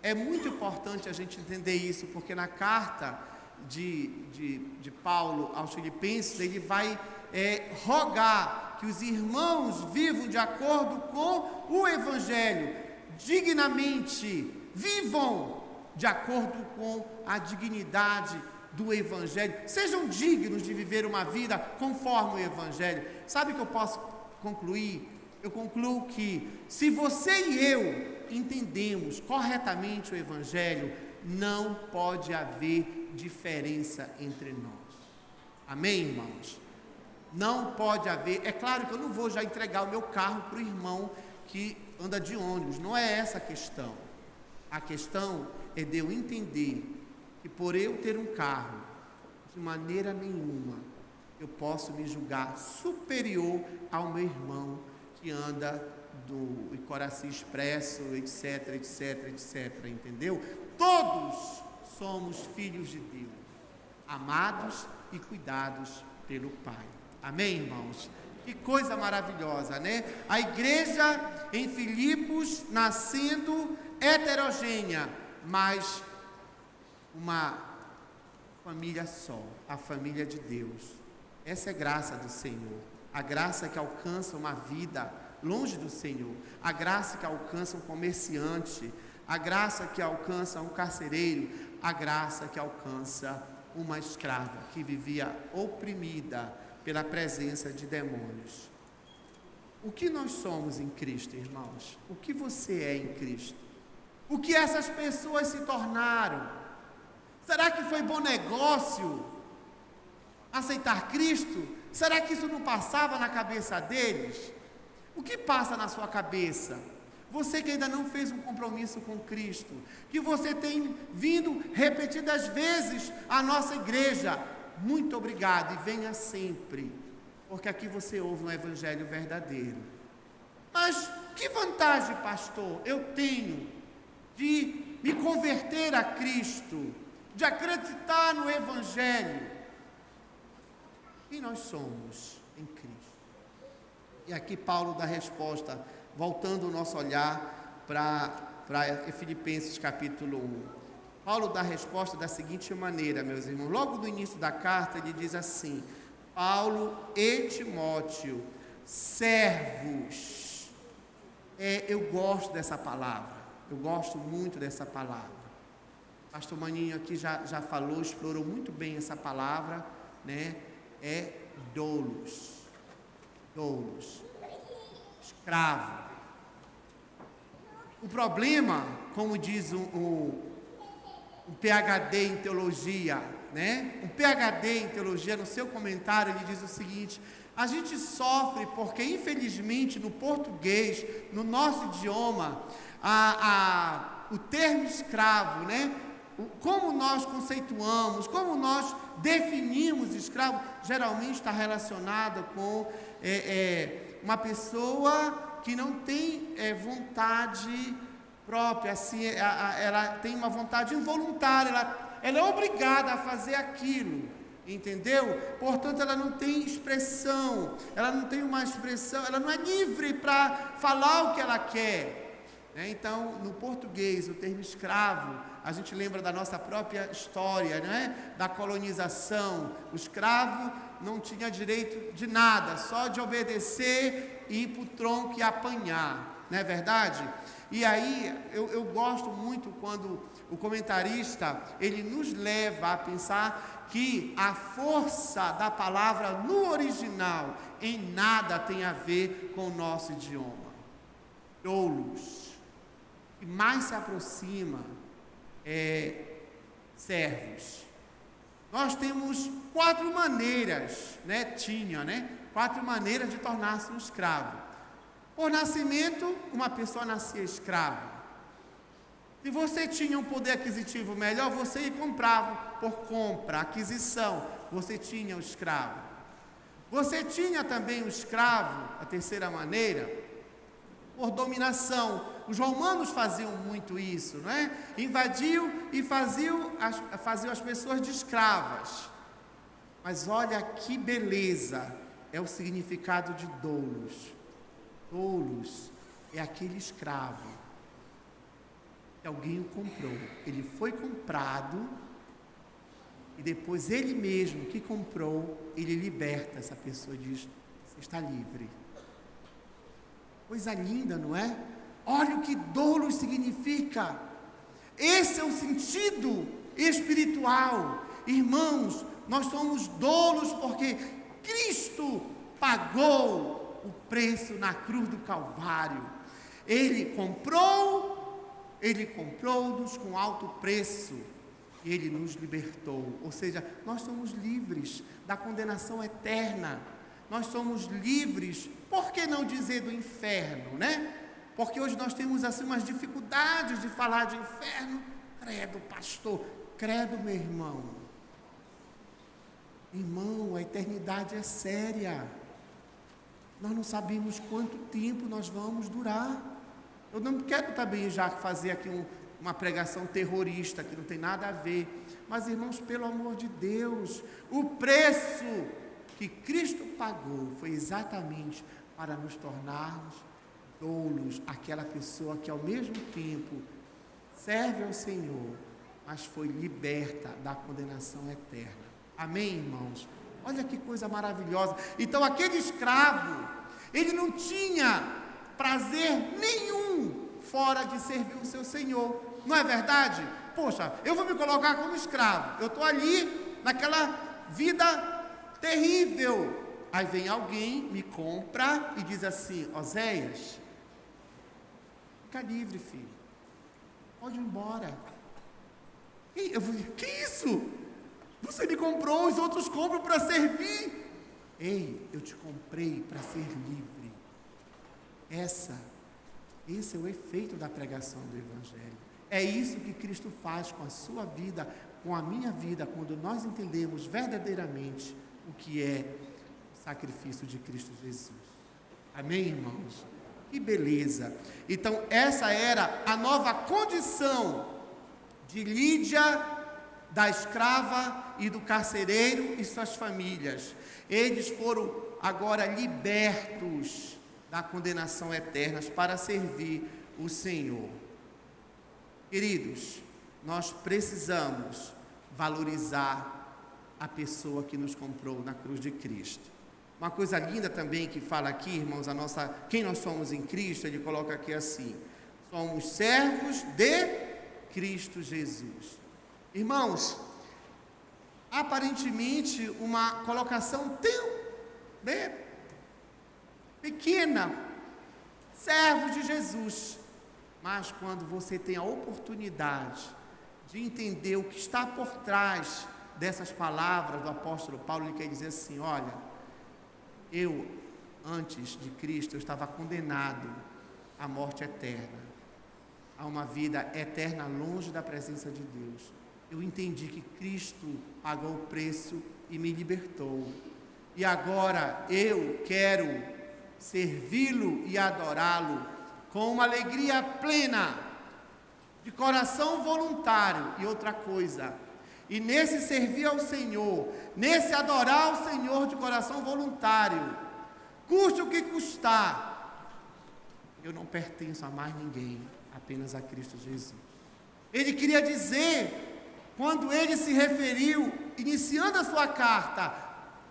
é muito importante a gente entender isso, porque na carta de Paulo aos Filipenses, ele vai rogar que os irmãos vivam de acordo com o Evangelho, dignamente, vivam de acordo com a dignidade do Evangelho, sejam dignos de viver uma vida conforme o Evangelho. Sabe o que eu posso concluir? Eu concluo que se você e eu entendemos corretamente o Evangelho, não pode haver diferença entre nós. Amém, irmãos? Não pode haver. É claro que eu não vou já entregar o meu carro para o irmão que anda de ônibus. Não é essa a questão. A questão é de eu entender que por eu ter um carro, de maneira nenhuma, eu posso me julgar superior ao meu irmão que anda do Icoraci Expresso, etc, etc, etc, entendeu? Todos somos filhos de Deus, amados e cuidados pelo Pai. Amém, irmãos? Que coisa maravilhosa, né? A igreja em Filipos nascendo heterogênea, mas uma família só, a família de Deus. Essa é graça do Senhor, a graça que alcança uma vida longe do Senhor, a graça que alcança um comerciante, a graça que alcança um carcereiro, a graça que alcança uma escrava que vivia oprimida pela presença de demônios. O que nós somos em Cristo, irmãos? O que você é em Cristo? O que essas pessoas se tornaram? Será que foi bom negócio aceitar Cristo? Será que isso não passava na cabeça deles? O que passa na sua cabeça? Você que ainda não fez um compromisso com Cristo, que você tem vindo repetidas vezes à nossa igreja, muito obrigado e venha sempre, porque aqui você ouve um evangelho verdadeiro. Mas que vantagem, pastor, eu tenho de me converter a Cristo, de acreditar no evangelho? Quem nós somos em Cristo? E aqui Paulo dá resposta, voltando o nosso olhar para Filipenses capítulo 1. Paulo dá resposta da seguinte maneira, meus irmãos. Logo no início da carta ele diz assim: Paulo e Timóteo, servos. Eu gosto dessa palavra, eu gosto muito dessa palavra. Pastor Maninho aqui já falou, explorou muito bem essa palavra, né? É doulos, escravo. O problema, como diz um PhD em teologia, né? Um PhD em teologia, no seu comentário, ele diz o seguinte: a gente sofre porque, infelizmente, no português, no nosso idioma, o termo escravo, né? Como nós conceituamos, como nós definimos escravo, geralmente está relacionado com uma pessoa que não tem vontade própria, assim, ela tem uma vontade involuntária, ela é obrigada a fazer aquilo, entendeu? Portanto, ela não tem expressão, ela não tem uma expressão, ela não é livre para falar o que ela quer, né? Então, no português, o termo escravo, a gente lembra da nossa própria história, né? Da colonização. O escravo não tinha direito de nada, só de obedecer, ir para o tronco e apanhar, não é verdade? E aí, eu gosto muito quando o comentarista, ele nos leva a pensar que a força da palavra no original em nada tem a ver com o nosso idioma. Doulos. E mais se aproxima, servos. Nós temos 4 maneiras, né? Tinha, né? 4 maneiras de tornar-se um escravo. Por nascimento, uma pessoa nascia escrava. Se você tinha um poder aquisitivo melhor, você ia comprava por compra, aquisição, você tinha o escravo. Você tinha também o escravo, a terceira maneira, por dominação. Os romanos faziam muito isso, não é? Invadiam e faziam as pessoas de escravas. Mas olha que beleza é o significado de doulos. Doulos é aquele escravo que alguém o comprou. Ele foi comprado e depois ele mesmo que comprou, ele liberta essa pessoa e diz: você está livre. Coisa linda, não é? Olha o que doulos significa. Esse é o sentido espiritual. Irmãos, nós somos doulos porque Cristo pagou o preço na cruz do Calvário. Ele comprou-nos com alto preço e Ele nos libertou. Ou seja, nós somos livres da condenação eterna. Nós somos livres, por que não dizer do inferno, né? Porque hoje nós temos assim umas dificuldades de falar de inferno. Credo, pastor, credo, meu irmão. Irmão, a eternidade é séria. Nós não sabemos quanto tempo nós vamos durar. Eu não quero também já fazer aqui uma pregação terrorista, que não tem nada a ver. Mas, irmãos, pelo amor de Deus, o preço que Cristo pagou foi exatamente para nos tornarmos doulos, aquela pessoa que ao mesmo tempo serve ao Senhor, mas foi liberta da condenação eterna. Amém, irmãos? Olha que coisa maravilhosa. Então aquele escravo, ele não tinha prazer nenhum fora de servir o seu Senhor. Não é verdade? Poxa, eu vou me colocar como escravo. Eu estou ali naquela vida terrível. Aí vem alguém, me compra e diz assim: Oséias, fica livre, filho. Pode ir embora. Eu vou dizer: que isso? Você me comprou, os outros compram para servir. Ei, eu te comprei para ser livre. Esse é o efeito da pregação do Evangelho. É isso que Cristo faz com a sua vida, com a minha vida, quando nós entendemos verdadeiramente o que é o sacrifício de Cristo Jesus. Amém, irmãos? Que beleza! Então, essa era a nova condição de Lídia, da escrava e do carcereiro e suas famílias. Eles foram agora libertos da condenação eterna para servir o Senhor. Queridos, nós precisamos valorizar a pessoa que nos comprou na cruz de Cristo. Uma coisa linda também que fala aqui, irmãos, quem nós somos em Cristo, ele coloca aqui assim: somos servos de Cristo Jesus. Irmãos, aparentemente uma colocação tão pequena, servo de Jesus, mas quando você tem a oportunidade de entender o que está por trás dessas palavras do apóstolo Paulo, ele quer dizer assim: olha, eu, antes de Cristo, eu estava condenado à morte eterna, a uma vida eterna longe da presença de Deus. Eu entendi que Cristo pagou o preço e me libertou. E agora eu quero servi-lo e adorá-lo com uma alegria plena, de coração voluntário. E outra coisa, e nesse servir ao Senhor, nesse adorar ao Senhor de coração voluntário, custe o que custar, eu não pertenço a mais ninguém, apenas a Cristo Jesus. Ele queria dizer, quando ele se referiu, iniciando a sua carta,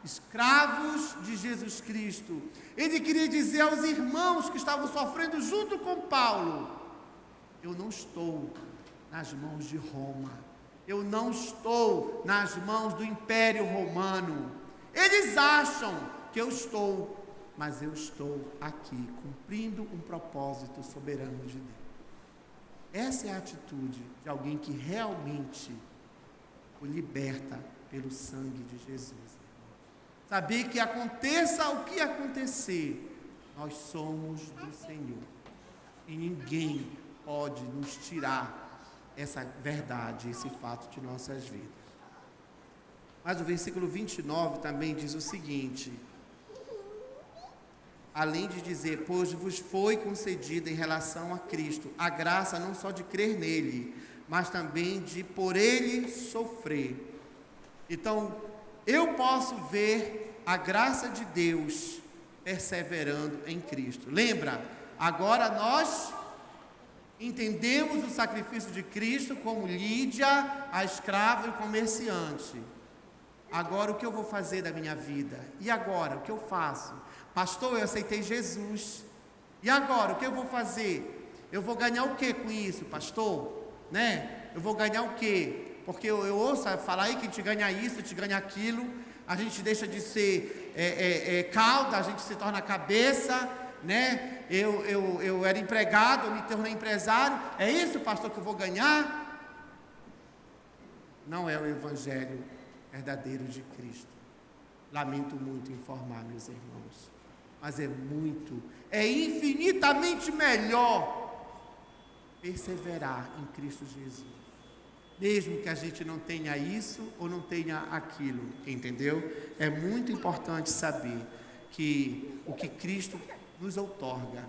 escravos de Jesus Cristo, ele queria dizer aos irmãos que estavam sofrendo junto com Paulo: eu não estou nas mãos de Roma, eu não estou nas mãos do Império Romano. Eles acham que eu estou, mas eu estou aqui, cumprindo um propósito soberano de Deus. Essa é a atitude de alguém que realmente o liberta pelo sangue de Jesus. Saber que aconteça o que acontecer, nós somos do Senhor. E ninguém pode nos tirar essa verdade, esse fato de nossas vidas. Mas o versículo 29 também diz o seguinte: além de dizer, pois vos foi concedida em relação a Cristo a graça não só de crer nele, mas também de por ele sofrer. Então, eu posso ver a graça de Deus perseverando em Cristo. Lembra? Agora nós entendemos o sacrifício de Cristo como Lídia, a escrava e o comerciante. Agora o que eu vou fazer da minha vida? E agora, o que eu faço? Pastor, eu aceitei Jesus. E agora, o que eu vou fazer? Eu vou ganhar o que com isso, pastor? Eu vou ganhar o quê? Porque eu ouço falar aí que a gente ganha isso, a gente ganha aquilo, a gente deixa de ser cauda, a gente se torna cabeça, eu era empregado, eu me tornei empresário. É isso, pastor, que eu vou ganhar? Não é o evangelho verdadeiro de Cristo. Lamento muito informar, meus irmãos. mas é infinitamente melhor perseverar em Cristo Jesus, mesmo que a gente não tenha isso ou não tenha aquilo, entendeu? É muito importante saber que o que Cristo nos outorga,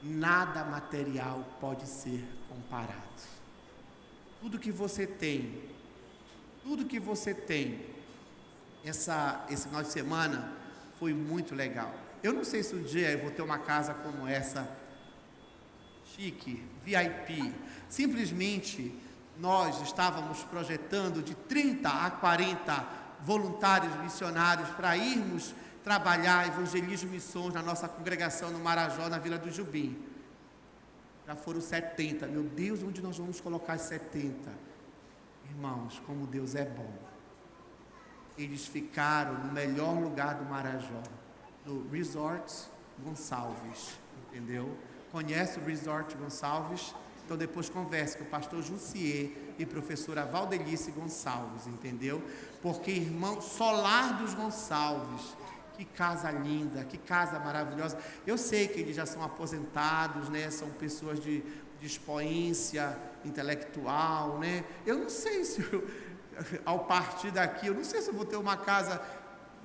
nada material pode ser comparado. Tudo que você tem, esse final de semana foi muito legal. Eu não sei se um dia eu vou ter uma casa como essa, chique, VIP. Simplesmente nós estávamos projetando de 30 a 40 voluntários missionários para irmos trabalhar evangelismo e missões na nossa congregação no Marajó, na Vila do Jubim. Já foram 70. Meu Deus, onde nós vamos colocar os 70? Irmãos, como Deus é bom. Eles ficaram no melhor lugar do Marajó, no Resort Gonçalves, entendeu? Conhece o Resort Gonçalves? Então depois converse com o pastor Jussier e professora Valdelice Gonçalves, entendeu? Porque, irmão, Solar dos Gonçalves, que casa linda, que casa maravilhosa. Eu sei que eles já são aposentados, né? São pessoas de expoência intelectual, né? Eu não sei se ao partir daqui, eu não sei se eu vou ter uma casa,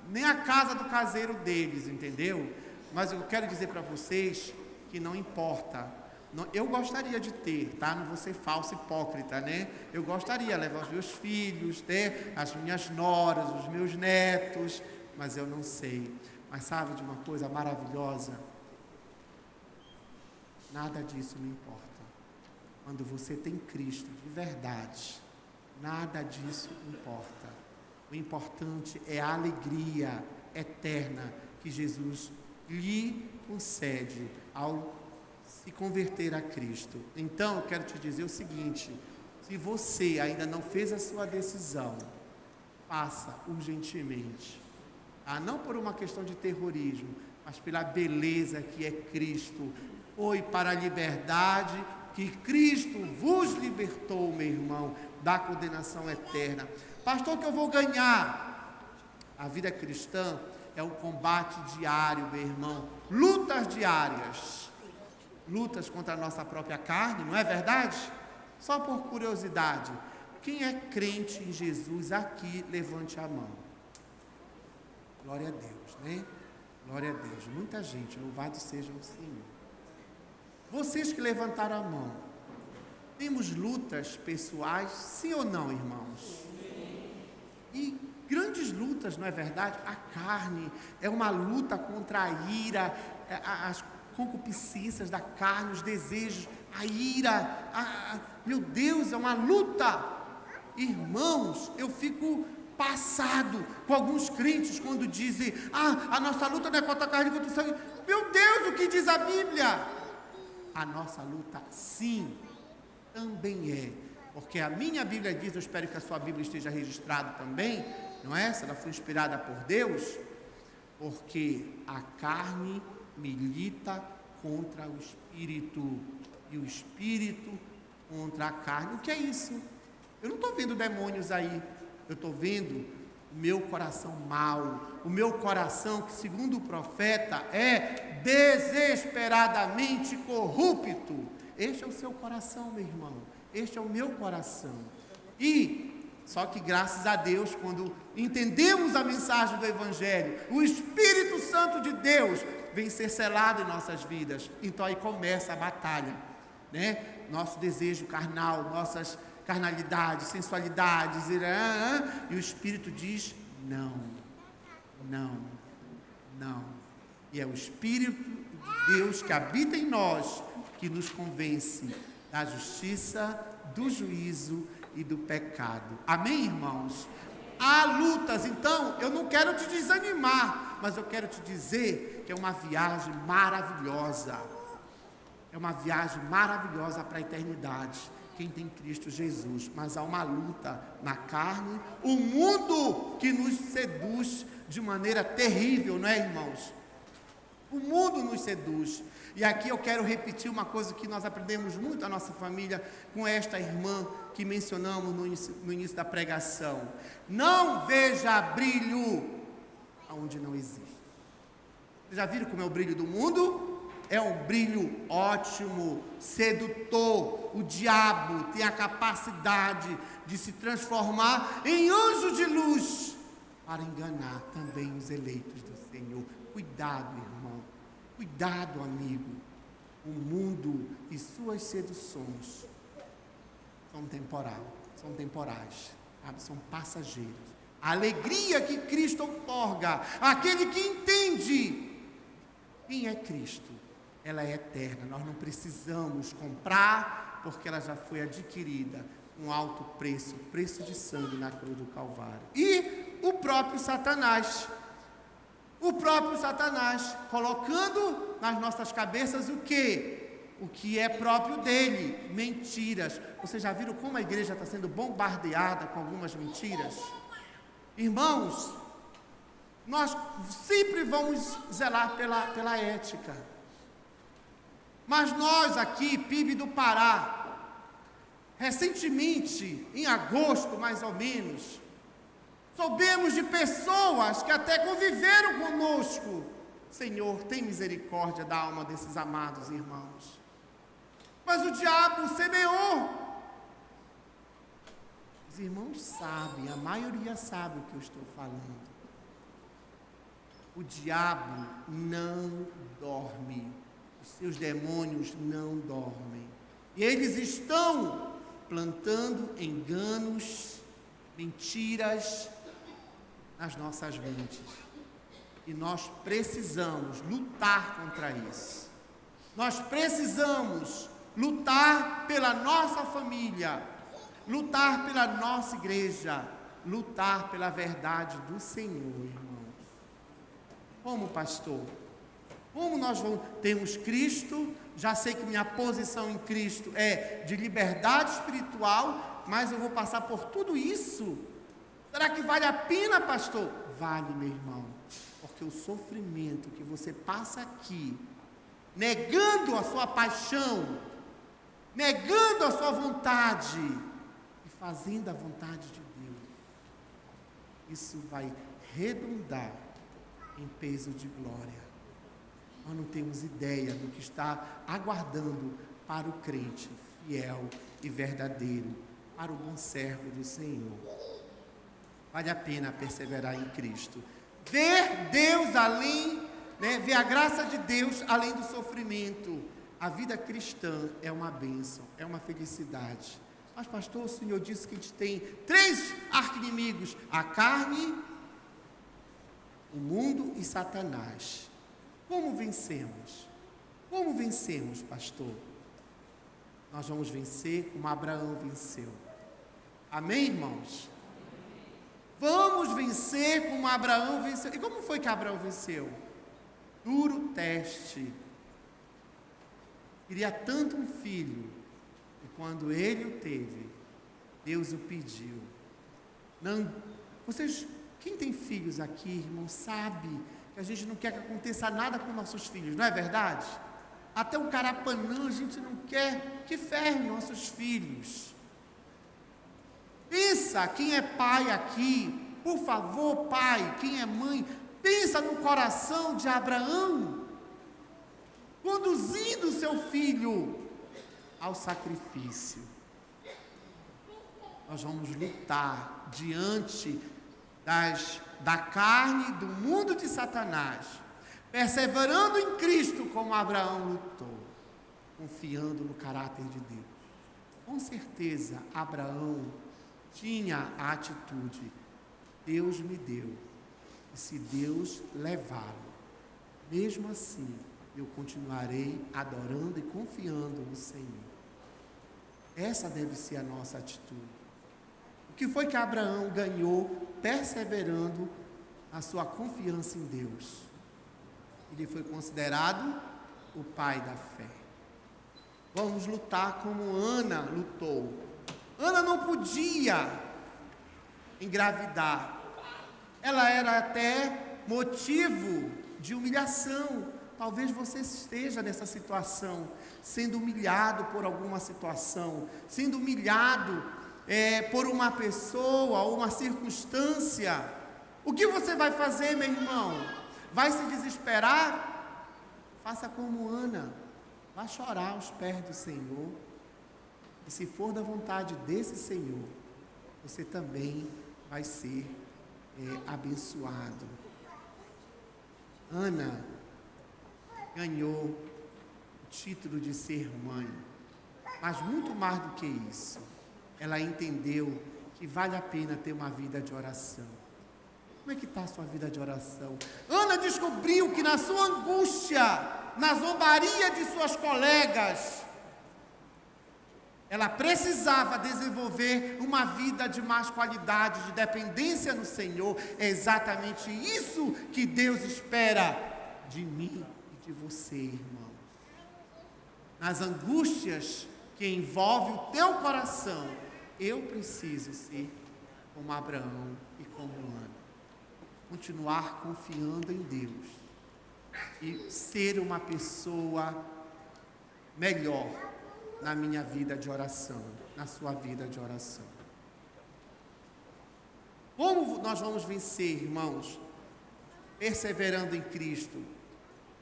nem a casa do caseiro deles, entendeu? Mas eu quero dizer para vocês que não importa. Eu gostaria de ter, tá? Não vou ser falso, hipócrita, né? Eu gostaria de levar os meus filhos, né? As minhas noras, os meus netos, mas eu não sei. Mas sabe de uma coisa maravilhosa? Nada disso me importa. Quando você tem Cristo de verdade, nada disso importa. O importante é a alegria eterna que Jesus lhe concede ao se converter a Cristo. Então, eu quero te dizer o seguinte: se você ainda não fez a sua decisão, faça urgentemente. Não por uma questão de terrorismo, mas pela beleza que é Cristo. Foi para a liberdade que Cristo vos libertou, meu irmão, da condenação eterna. Pastor, o que eu vou ganhar? A vida cristã é um combate diário, meu irmão. Lutas diárias. Lutas contra a nossa própria carne, não é verdade? Só por curiosidade, quem é crente em Jesus aqui, levante a mão. Glória a Deus, né? Glória a Deus. Muita gente, louvado seja o Senhor. Vocês que levantaram a mão, temos lutas pessoais, sim ou não, irmãos? E grandes lutas, não é verdade? A carne é uma luta contra a ira, as concupiscências da carne, os desejos, a ira, meu Deus, é uma luta. Irmãos, eu fico passado com alguns crentes quando dizem: a nossa luta não é contra a carne, contra o sangue. Meu Deus, o que diz a Bíblia? A nossa luta, sim, também é, porque a minha Bíblia diz, eu espero que a sua Bíblia esteja registrada também, não é? Se ela foi inspirada por Deus, porque a carne milita contra o Espírito, e o Espírito contra a carne. O que é isso? Eu não estou vendo demônios aí, eu estou vendo o meu coração mau, o meu coração que, segundo o profeta, é desesperadamente corrupto. Este é o seu coração, meu irmão, este é o meu coração. E só que graças a Deus, quando entendemos a mensagem do Evangelho, o Espírito Santo de Deus vem ser selado em nossas vidas. Então aí começa a batalha, né? Nosso desejo carnal, nossas carnalidades, sensualidades, e o Espírito diz: não, não, não. E é o Espírito de Deus que habita em nós que nos convence da justiça, do juízo e do pecado. Amém, irmãos? Há lutas, então eu não quero te desanimar, mas eu quero te dizer que é uma viagem maravilhosa. É uma viagem maravilhosa para a eternidade, quem tem Cristo Jesus. Mas há uma luta na carne, o mundo que nos seduz de maneira terrível, não é, irmãos? O mundo nos seduz. E aqui eu quero repetir uma coisa que nós aprendemos muito na nossa família com esta irmã que mencionamos no início da pregação. Não veja brilho onde não existe. Vocês já viram como é o brilho do mundo? É um brilho ótimo, sedutor. O diabo tem a capacidade de se transformar em anjo de luz para enganar também os eleitos do Senhor. Cuidado, irmão. Cuidado, amigo. O mundo e suas seduções são temporais, sabe? São passageiros. A alegria que Cristo outorga àquele que entende quem é Cristo, ela é eterna. Nós não precisamos comprar, porque ela já foi adquirida com alto preço, preço de sangue na cruz do Calvário. E o próprio Satanás, colocando nas nossas cabeças o quê? O que é próprio dele, mentiras. Vocês já viram como a igreja está sendo bombardeada com algumas mentiras? Irmãos, nós sempre vamos zelar pela ética. Mas nós aqui, PIB do Pará, recentemente, em agosto mais ou menos, soubemos de pessoas que até conviveram conosco. Senhor, tem misericórdia da alma desses amados irmãos. Mas o diabo semeou. Os irmãos sabem, a maioria sabe o que eu estou falando. O diabo não dorme. Os seus demônios não dormem. E eles estão plantando enganos, mentiras nas nossas mentes. E nós precisamos lutar contra isso. Nós precisamos lutar pela nossa família, lutar pela nossa igreja, lutar pela verdade do Senhor, irmãos. Como pastor? Como nós temos Cristo, já sei que minha posição em Cristo é de liberdade espiritual, mas eu vou passar por tudo isso. Será que vale a pena, pastor? Vale, meu irmão, porque o sofrimento que você passa aqui, negando a sua paixão, negando a sua vontade e fazendo a vontade de Deus, isso vai redundar em peso de glória. Nós não temos ideia do que está aguardando para o crente fiel e verdadeiro, para o bom servo do Senhor. Vale a pena perseverar em Cristo. Ver Deus além, ver a graça de Deus além do sofrimento. A vida cristã é uma bênção, é uma felicidade. Mas pastor, o Senhor disse que a gente tem 3 arqui-inimigos: a carne, o mundo e Satanás. Como vencemos? Como vencemos, pastor? Nós vamos vencer como Abraão venceu. Amém, irmãos? Vamos vencer como Abraão venceu. E como foi que Abraão venceu? Duro teste. Queria tanto um filho, e quando ele o teve, Deus o pediu. Não, vocês, quem tem filhos aqui, irmão, sabe que a gente não quer que aconteça nada com nossos filhos, não é verdade? Até um carapanã a gente não quer que ferre nossos filhos. Pensa, quem é pai aqui, por favor, pai, quem é mãe, pensa no coração de Abraão, conduzindo seu filho ao sacrifício. Nós vamos lutar diante da carne, do mundo de Satanás, perseverando em Cristo como Abraão lutou, confiando no caráter de Deus. Com certeza, Abraão tinha a atitude: Deus me deu, e se Deus levá-lo, mesmo assim, eu continuarei adorando e confiando no Senhor. Essa deve ser a nossa atitude. O que foi que Abraão ganhou perseverando a sua confiança em Deus? Ele foi considerado o pai da fé. Vamos lutar como Ana lutou. Ana não podia engravidar. Ela era até motivo de humilhação. Talvez você esteja nessa situação, sendo humilhado por alguma situação, sendo humilhado por uma pessoa ou uma circunstância. O que você vai fazer, meu irmão? Vai se desesperar? Faça como Ana. Vá chorar aos pés do Senhor. E se for da vontade desse Senhor, você também vai ser abençoado. Ana ganhou o título de ser mãe, mas muito mais do que isso, ela entendeu que vale a pena ter uma vida de oração. Como é que está a sua vida de oração? Ana descobriu que na sua angústia, na zombaria de suas colegas, ela precisava desenvolver uma vida de mais qualidade, de dependência no Senhor. É exatamente isso que Deus espera de mim e de você, irmão. Nas angústias que envolvem o teu coração, eu preciso ser como Abraão e como Ana. Continuar confiando em Deus e ser uma pessoa melhor na minha vida de oração, na sua vida de oração. Como nós vamos vencer, irmãos? Perseverando em Cristo.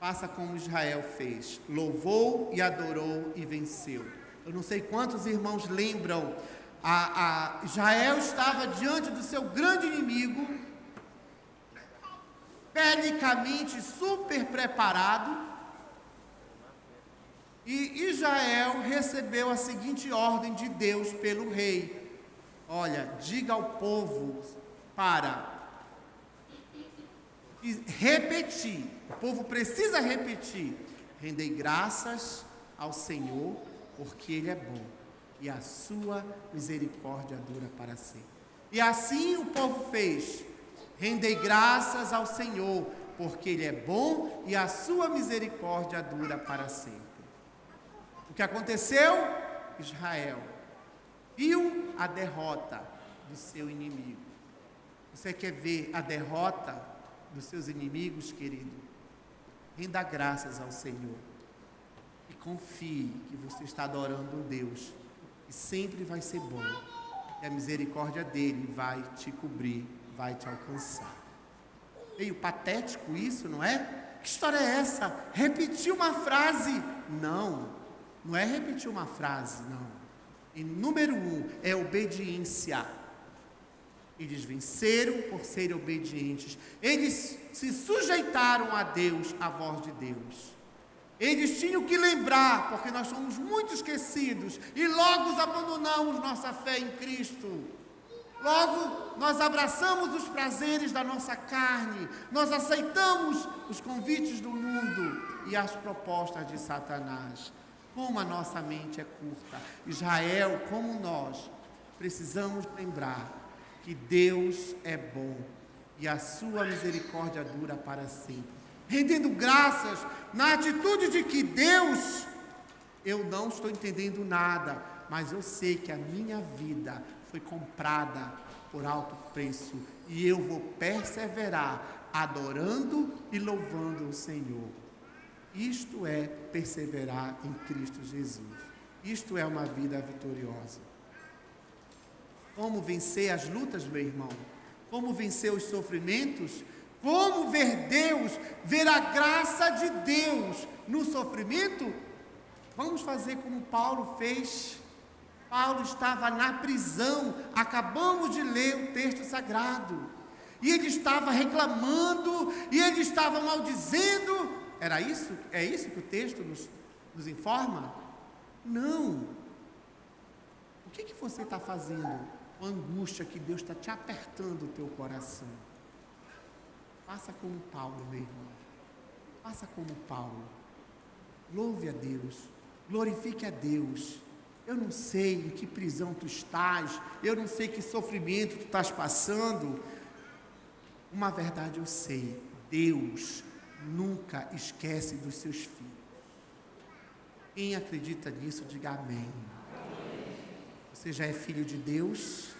Faça como Israel fez. Louvou e adorou e venceu. Eu não sei quantos irmãos lembram. Israel estava diante do seu grande inimigo, belicamente super preparado. E Israel recebeu a seguinte ordem de Deus pelo rei: olha, diga ao povo para repetir, o povo precisa repetir: rendei graças ao Senhor, porque Ele é bom, e a sua misericórdia dura para sempre. E assim o povo fez: rendei graças ao Senhor, porque Ele é bom, e a sua misericórdia dura para sempre. O que aconteceu? Israel viu a derrota do seu inimigo. Você quer ver a derrota dos seus inimigos, querido? Renda graças ao Senhor e confie que você está adorando um Deus que sempre vai ser bom, e a misericórdia dele vai te cobrir, vai te alcançar. Meio patético isso, não é? Que história é essa? Repetir uma frase? Não é repetir uma frase, não. E número 1 é obediência. Eles venceram por serem obedientes. Eles se sujeitaram a Deus, à voz de Deus. Eles tinham que lembrar, porque nós somos muito esquecidos e logo abandonamos nossa fé em Cristo. Logo nós abraçamos os prazeres da nossa carne, nós aceitamos os convites do mundo e as propostas de Satanás. Como a nossa mente é curta. Israel, como nós, precisamos lembrar que Deus é bom e a sua misericórdia dura para sempre. Rendendo graças na atitude de que Deus, eu não estou entendendo nada, mas eu sei que a minha vida foi comprada por alto preço e eu vou perseverar adorando e louvando o Senhor. Isto é perseverar em Cristo Jesus. Isto é uma vida vitoriosa. Como vencer as lutas, meu irmão? Como vencer os sofrimentos? Como ver Deus, ver a graça de Deus no sofrimento? Vamos fazer como Paulo fez. Paulo estava na prisão, acabamos de ler o texto sagrado. E ele estava reclamando, e ele estava maldizendo. Era isso? É isso que o texto nos informa? Não. O que você está fazendo com a angústia que Deus está te apertando o teu coração? Faça como Paulo, meu irmão. Faça como Paulo. Louve a Deus. Glorifique a Deus. Eu não sei em que prisão tu estás. Eu não sei que sofrimento tu estás passando. Uma verdade eu sei. Deus nunca esquece dos seus filhos. Quem acredita nisso, diga amém. Você já é filho de Deus?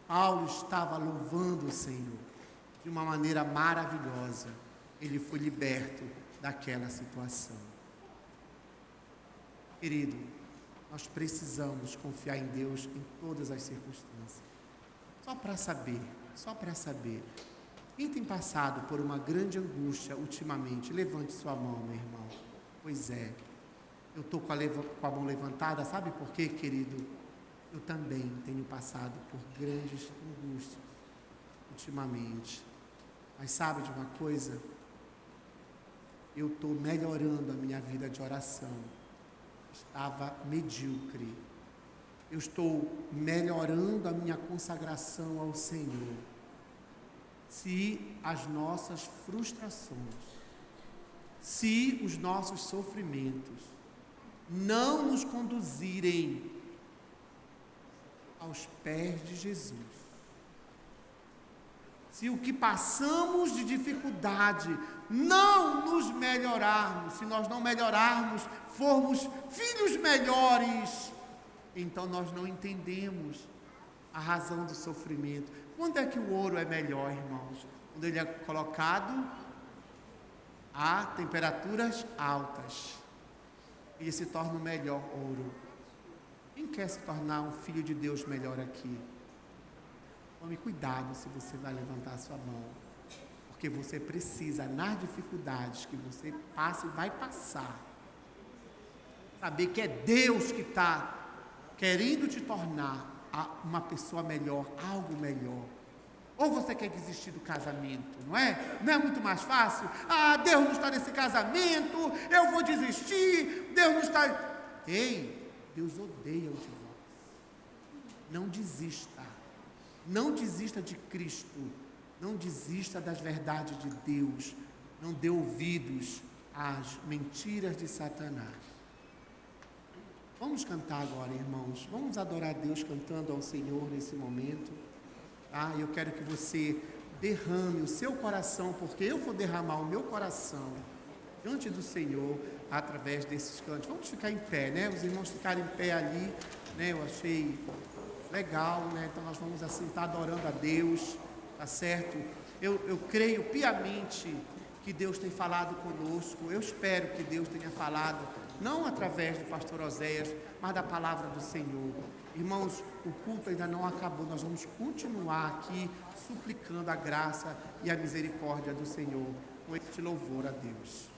Paulo estava louvando o Senhor de uma maneira maravilhosa. Ele foi liberto daquela situação. Querido, nós precisamos confiar em Deus em todas as circunstâncias. Só para saber. Quem tem passado por uma grande angústia ultimamente? Levante sua mão, meu irmão. Pois é, eu estou com a mão levantada, sabe por quê, querido? Eu também tenho passado por grandes angústias ultimamente. Mas sabe de uma coisa? Eu estou melhorando a minha vida de oração. Estava medíocre. Eu estou melhorando a minha consagração ao Senhor. Se as nossas frustrações, se os nossos sofrimentos não nos conduzirem aos pés de Jesus, se o que passamos de dificuldade não nos melhorarmos, se nós não melhorarmos, formos filhos melhores, então nós não entendemos a razão do sofrimento. Quando é que o ouro é melhor, irmãos? Quando ele é colocado a temperaturas altas, ele se torna o melhor ouro. Quem quer se tornar um filho de Deus melhor aqui? Tome cuidado se você vai levantar a sua mão, porque você precisa, nas dificuldades que você passa e vai passar, saber que é Deus que está querendo te tornar uma pessoa melhor, algo melhor. Ou você quer desistir do casamento, não é? Não é muito mais fácil? Deus não está nesse casamento, eu vou desistir, Deus não está... Ei, Deus odeia o divórcio. Não desista. Não desista de Cristo. Não desista das verdades de Deus. Não dê ouvidos às mentiras de Satanás. Vamos cantar agora, irmãos. Vamos adorar a Deus cantando ao Senhor nesse momento. Eu quero que você derrame o seu coração, porque eu vou derramar o meu coração diante do Senhor através desses cantos. Vamos ficar em pé, né? Os irmãos ficarem em pé ali, né? Eu achei legal, né? Então nós vamos assim estar adorando a Deus, tá certo? Eu creio piamente que Deus tem falado conosco. Eu espero que Deus tenha falado, não através do pastor Oséias, mas da palavra do Senhor. Irmãos, o culto ainda não acabou, nós vamos continuar aqui suplicando a graça e a misericórdia do Senhor com este louvor a Deus.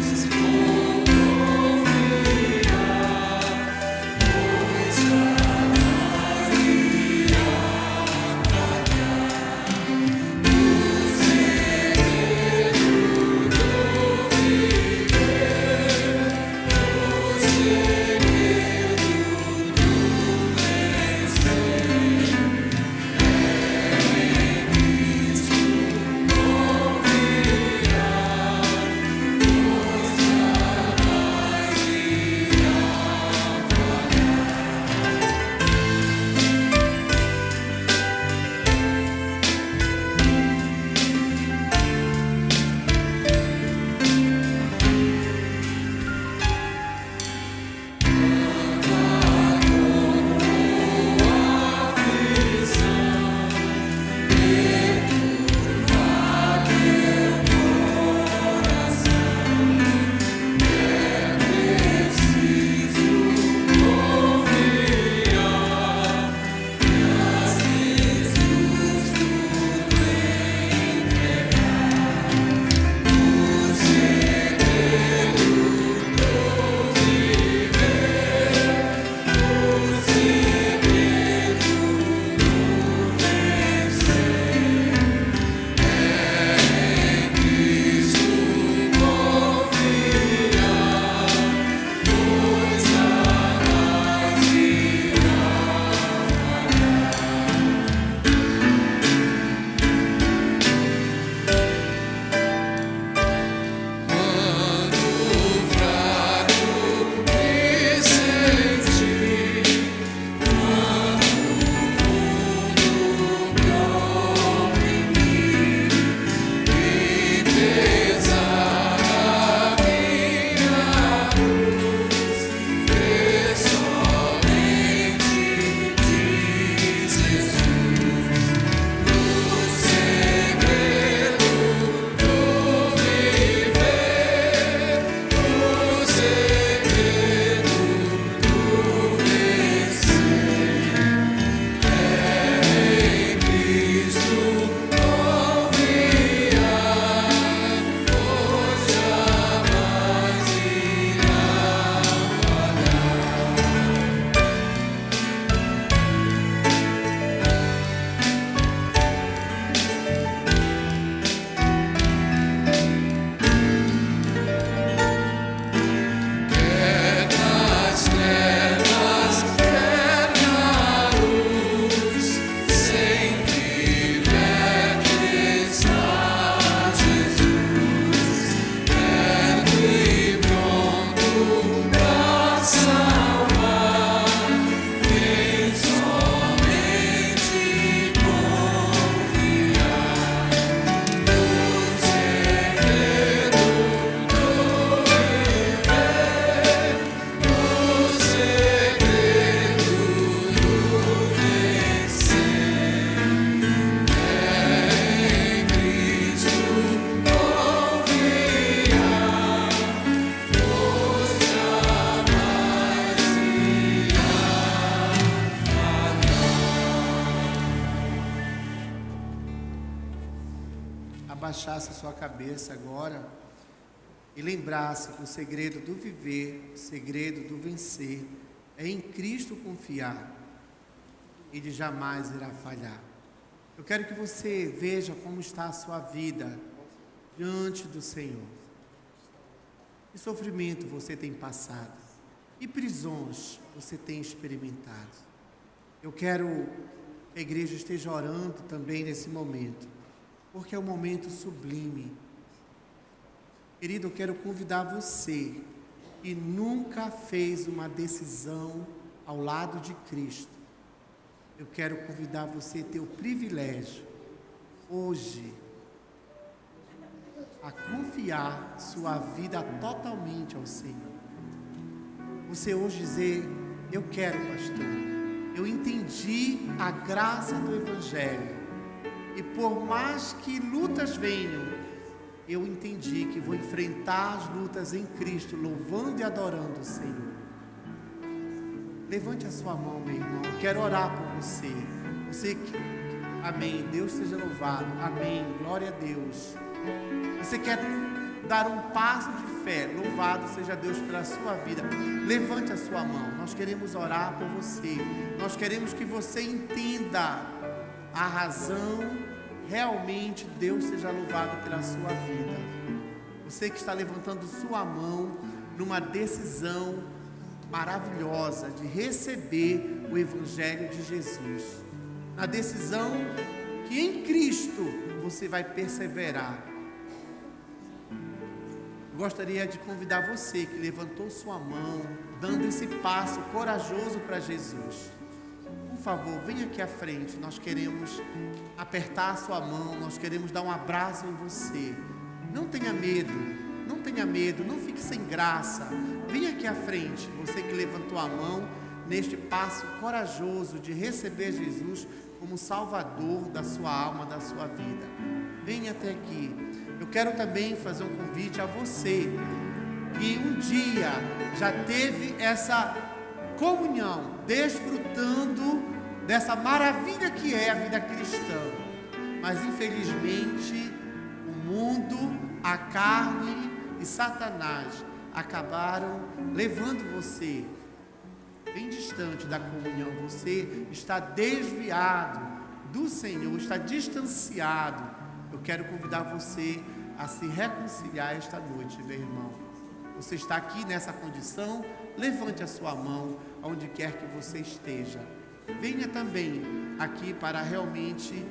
Jesus, abaixasse a sua cabeça agora e lembrasse que o segredo do viver, o segredo do vencer, é em Cristo confiar. Ele jamais irá falhar. Eu quero que você veja como está a sua vida diante do Senhor. Que sofrimento você tem passado? Que prisões você tem experimentado? Eu quero que a igreja esteja orando também nesse momento, porque é um momento sublime. Querido, eu quero convidar você que nunca fez uma decisão ao lado de Cristo. Eu quero convidar você a ter o privilégio, hoje, a confiar sua vida totalmente ao Senhor. Você hoje dizer: eu quero, pastor, eu entendi a graça do Evangelho, e por mais que lutas venham, eu entendi que vou enfrentar as lutas em Cristo, louvando e adorando o Senhor. Levante a sua mão, meu irmão. Eu quero orar por você. Você que... Amém. Deus seja louvado. Amém. Glória a Deus. Você quer dar um passo de fé? Louvado seja Deus pela sua vida. Levante a sua mão. Nós queremos orar por você. Nós queremos que você entenda a razão. Realmente Deus seja louvado pela sua vida. Você que está levantando sua mão numa decisão maravilhosa de receber o Evangelho de Jesus, na decisão que em Cristo você vai perseverar. Eu gostaria de convidar você que levantou sua mão, dando esse passo corajoso para Jesus. Por favor, venha aqui à frente. Nós queremos apertar a sua mão, nós queremos dar um abraço em você. Não tenha medo. Não tenha medo, não fique sem graça. Venha aqui à frente, você que levantou a mão neste passo corajoso de receber Jesus como Salvador da sua alma, da sua vida. Venha até aqui. Eu quero também fazer um convite a você que um dia já teve essa comunhão, desfrutando dessa maravilha que é a vida cristã, mas infelizmente o mundo, a carne e Satanás acabaram levando você bem distante da comunhão. Você está desviado do Senhor, está distanciado. Eu quero convidar você a se reconciliar esta noite, meu irmão. Você está aqui nessa condição? Levante a sua mão aonde quer que você esteja. Venha também aqui para realmente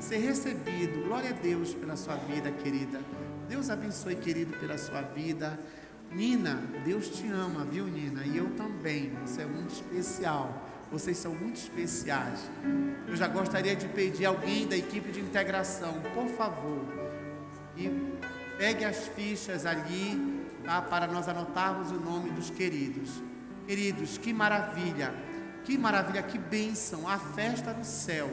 ser recebido. Glória a Deus pela sua vida, querida. Deus abençoe, querido, pela sua vida. Nina, Deus te ama, viu, Nina? E eu também. Você é muito especial. Vocês são muito especiais. Eu já gostaria de pedir alguém da equipe de integração, por favor, e pegue as fichas ali, tá, para nós anotarmos o nome dos queridos. Queridos, que maravilha, que bênção, a festa no céu,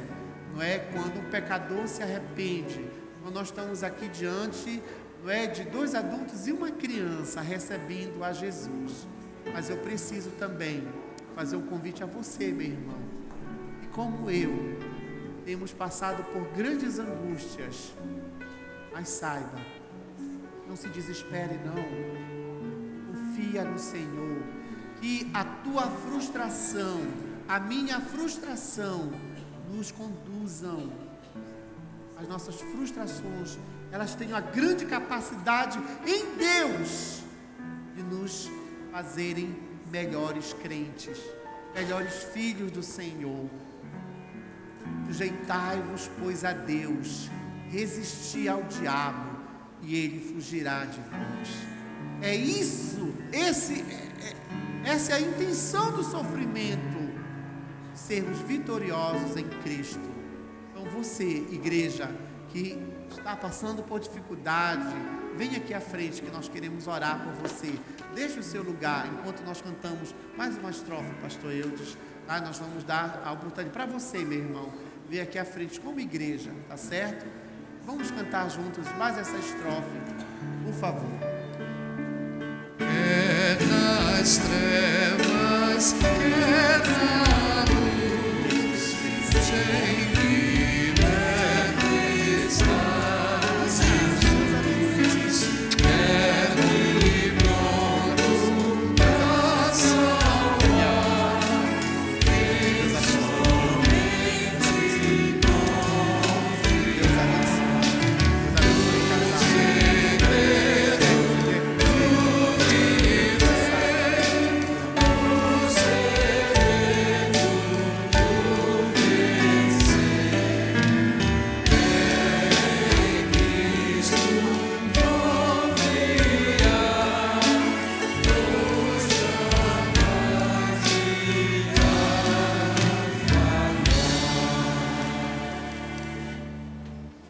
não é? Quando um pecador se arrepende, quando nós estamos aqui diante, não é, de 2 adultos e uma criança recebendo a Jesus. Mas eu preciso também fazer um convite a você, meu irmão, e como eu, temos passado por grandes angústias, mas saiba, não se desespere não, confia no Senhor, que a tua frustração, a minha frustração, nos conduzam. As nossas frustrações, elas têm uma grande capacidade em Deus de nos fazerem melhores crentes, melhores filhos do Senhor. Sujeitai-vos, pois, a Deus, resisti ao diabo e ele fugirá de vós. É isso, essa é a intenção do sofrimento, sermos vitoriosos em Cristo. Então você, igreja, que está passando por dificuldade, venha aqui à frente que nós queremos orar por você. Deixe o seu lugar enquanto nós cantamos mais uma estrofe, pastor Eudes, tá? Nós vamos dar a oportunidade para você, meu irmão, vir aqui à frente como igreja, tá certo? Vamos cantar juntos mais essa estrofe, por favor. É nas trevas, é na luz, sem que deve estar.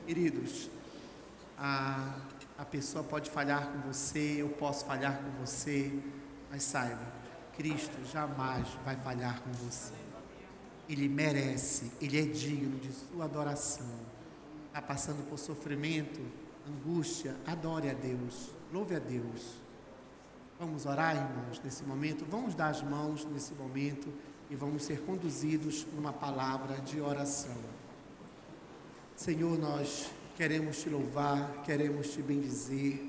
Queridos, a pessoa pode falhar com você, eu posso falhar com você, mas saiba, Cristo jamais vai falhar com você. Ele merece, Ele é digno de sua adoração. Está passando por sofrimento, angústia, adore a Deus, louve a Deus. Vamos orar, irmãos, nesse momento, vamos dar as mãos nesse momento e vamos ser conduzidos numa palavra de oração. Senhor, nós queremos Te louvar, queremos Te bendizer,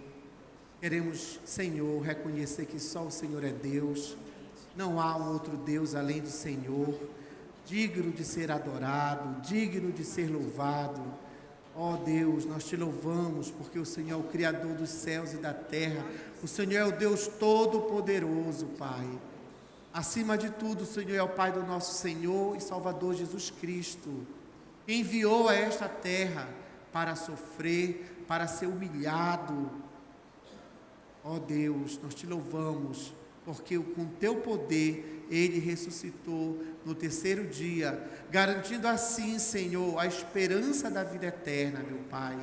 queremos, Senhor, reconhecer que só o Senhor é Deus, não há um outro Deus além do Senhor, digno de ser adorado, digno de ser louvado. Ó Deus, nós Te louvamos porque o Senhor é o Criador dos céus e da terra, o Senhor é o Deus Todo-Poderoso, Pai. Acima de tudo, o Senhor é o Pai do nosso Senhor e Salvador Jesus Cristo, que enviou a esta terra para sofrer, para ser humilhado. Ó Deus, nós Te louvamos, porque com Teu poder Ele ressuscitou no terceiro dia, garantindo assim, Senhor, a esperança da vida eterna, meu Pai.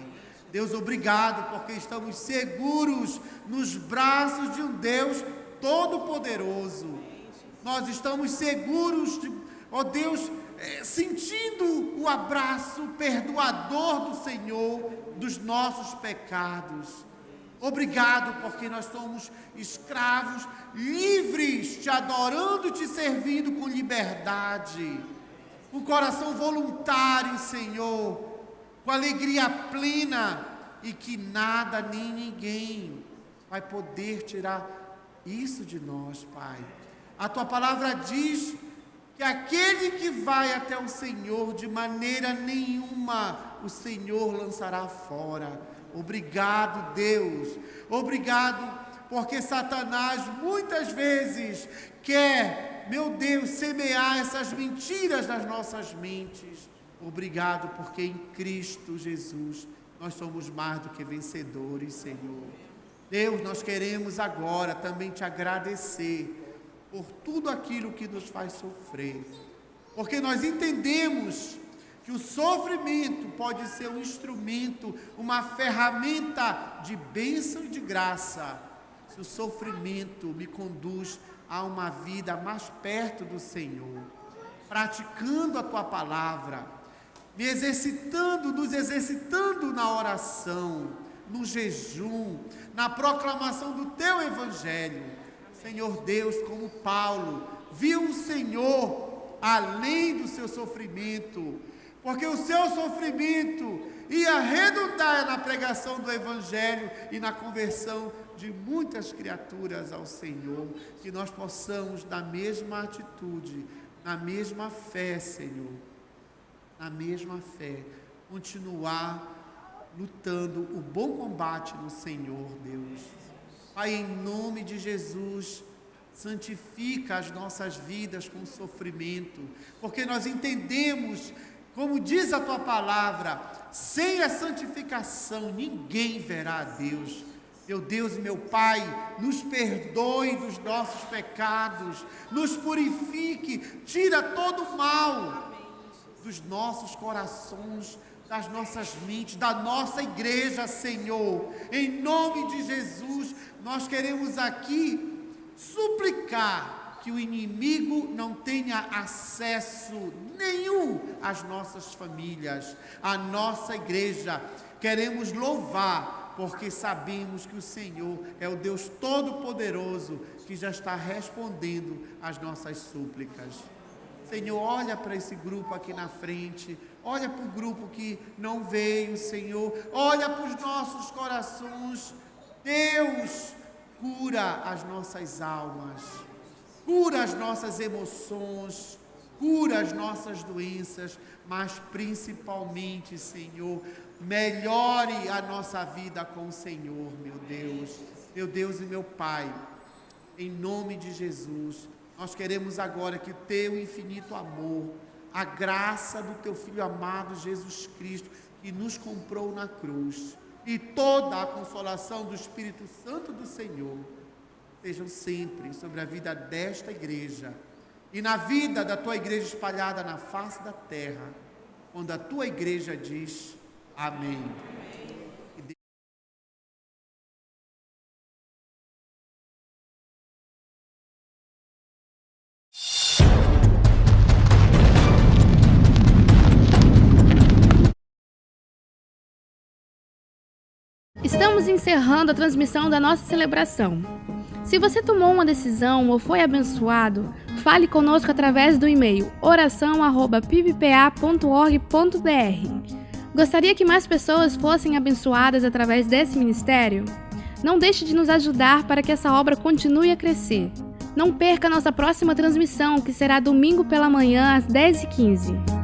Deus, obrigado, porque estamos seguros nos braços de um Deus Todo-Poderoso. Nós estamos seguros, ó Deus, sentindo o abraço perdoador do Senhor dos nossos pecados. Obrigado, porque nós somos escravos, livres, Te adorando e Te servindo com liberdade, com coração voluntário, Senhor, com alegria plena, e que nada nem ninguém vai poder tirar isso de nós, Pai. A Tua palavra diz que aquele que vai até o Senhor, de maneira nenhuma o Senhor lançará fora. Obrigado, Deus, obrigado, porque Satanás muitas vezes quer, meu Deus, semear essas mentiras nas nossas mentes. Obrigado, porque em Cristo Jesus nós somos mais do que vencedores, Senhor. Deus, nós queremos agora também Te agradecer por tudo aquilo que nos faz sofrer, porque nós entendemos que o sofrimento pode ser um instrumento, uma ferramenta de bênção e de graça. Se o sofrimento me conduz a uma vida mais perto do Senhor, praticando a Tua palavra, me exercitando, nos exercitando na oração, no jejum, na proclamação do Teu Evangelho. Senhor Deus, como Paulo, viu o Senhor além do seu sofrimento, porque o seu sofrimento ia redundar na pregação do Evangelho e na conversão de muitas criaturas ao Senhor. Que nós possamos, na mesma atitude, na mesma fé, Senhor, na mesma fé, continuar lutando o bom combate no Senhor, Deus. Pai, em nome de Jesus, santifica as nossas vidas com sofrimento, porque nós entendemos, como diz a Tua palavra, sem a santificação ninguém verá a Deus. Meu Deus e meu Pai, nos perdoe dos nossos pecados, nos purifique, tira todo o mal dos nossos corações, das nossas mentes, da nossa igreja, Senhor. Em nome de Jesus, nós queremos aqui suplicar que o inimigo não tenha acesso nenhum às nossas famílias, à nossa igreja. Queremos louvar, porque sabemos que o Senhor é o Deus Todo-Poderoso que já está respondendo às nossas súplicas. Senhor, olha para esse grupo aqui na frente, olha para o grupo que não veio, Senhor, olha para os nossos corações. Deus, cura as nossas almas, cura as nossas emoções, cura as nossas doenças, mas principalmente, Senhor, melhore a nossa vida com o Senhor, meu Deus e meu Pai. Em nome de Jesus, nós queremos agora que o Teu infinito amor, a graça do Teu Filho amado Jesus Cristo, que nos comprou na cruz, e toda a consolação do Espírito Santo do Senhor, sejam sempre sobre a vida desta igreja, e na vida da Tua igreja espalhada na face da terra, quando a Tua igreja diz: Amém. Estamos encerrando a transmissão da nossa celebração. Se você tomou uma decisão ou foi abençoado, fale conosco através do e-mail oração@pippa.org.br. Gostaria que mais pessoas fossem abençoadas através desse ministério? Não deixe de nos ajudar para que essa obra continue a crescer. Não perca a nossa próxima transmissão, que será domingo pela manhã às 10h15.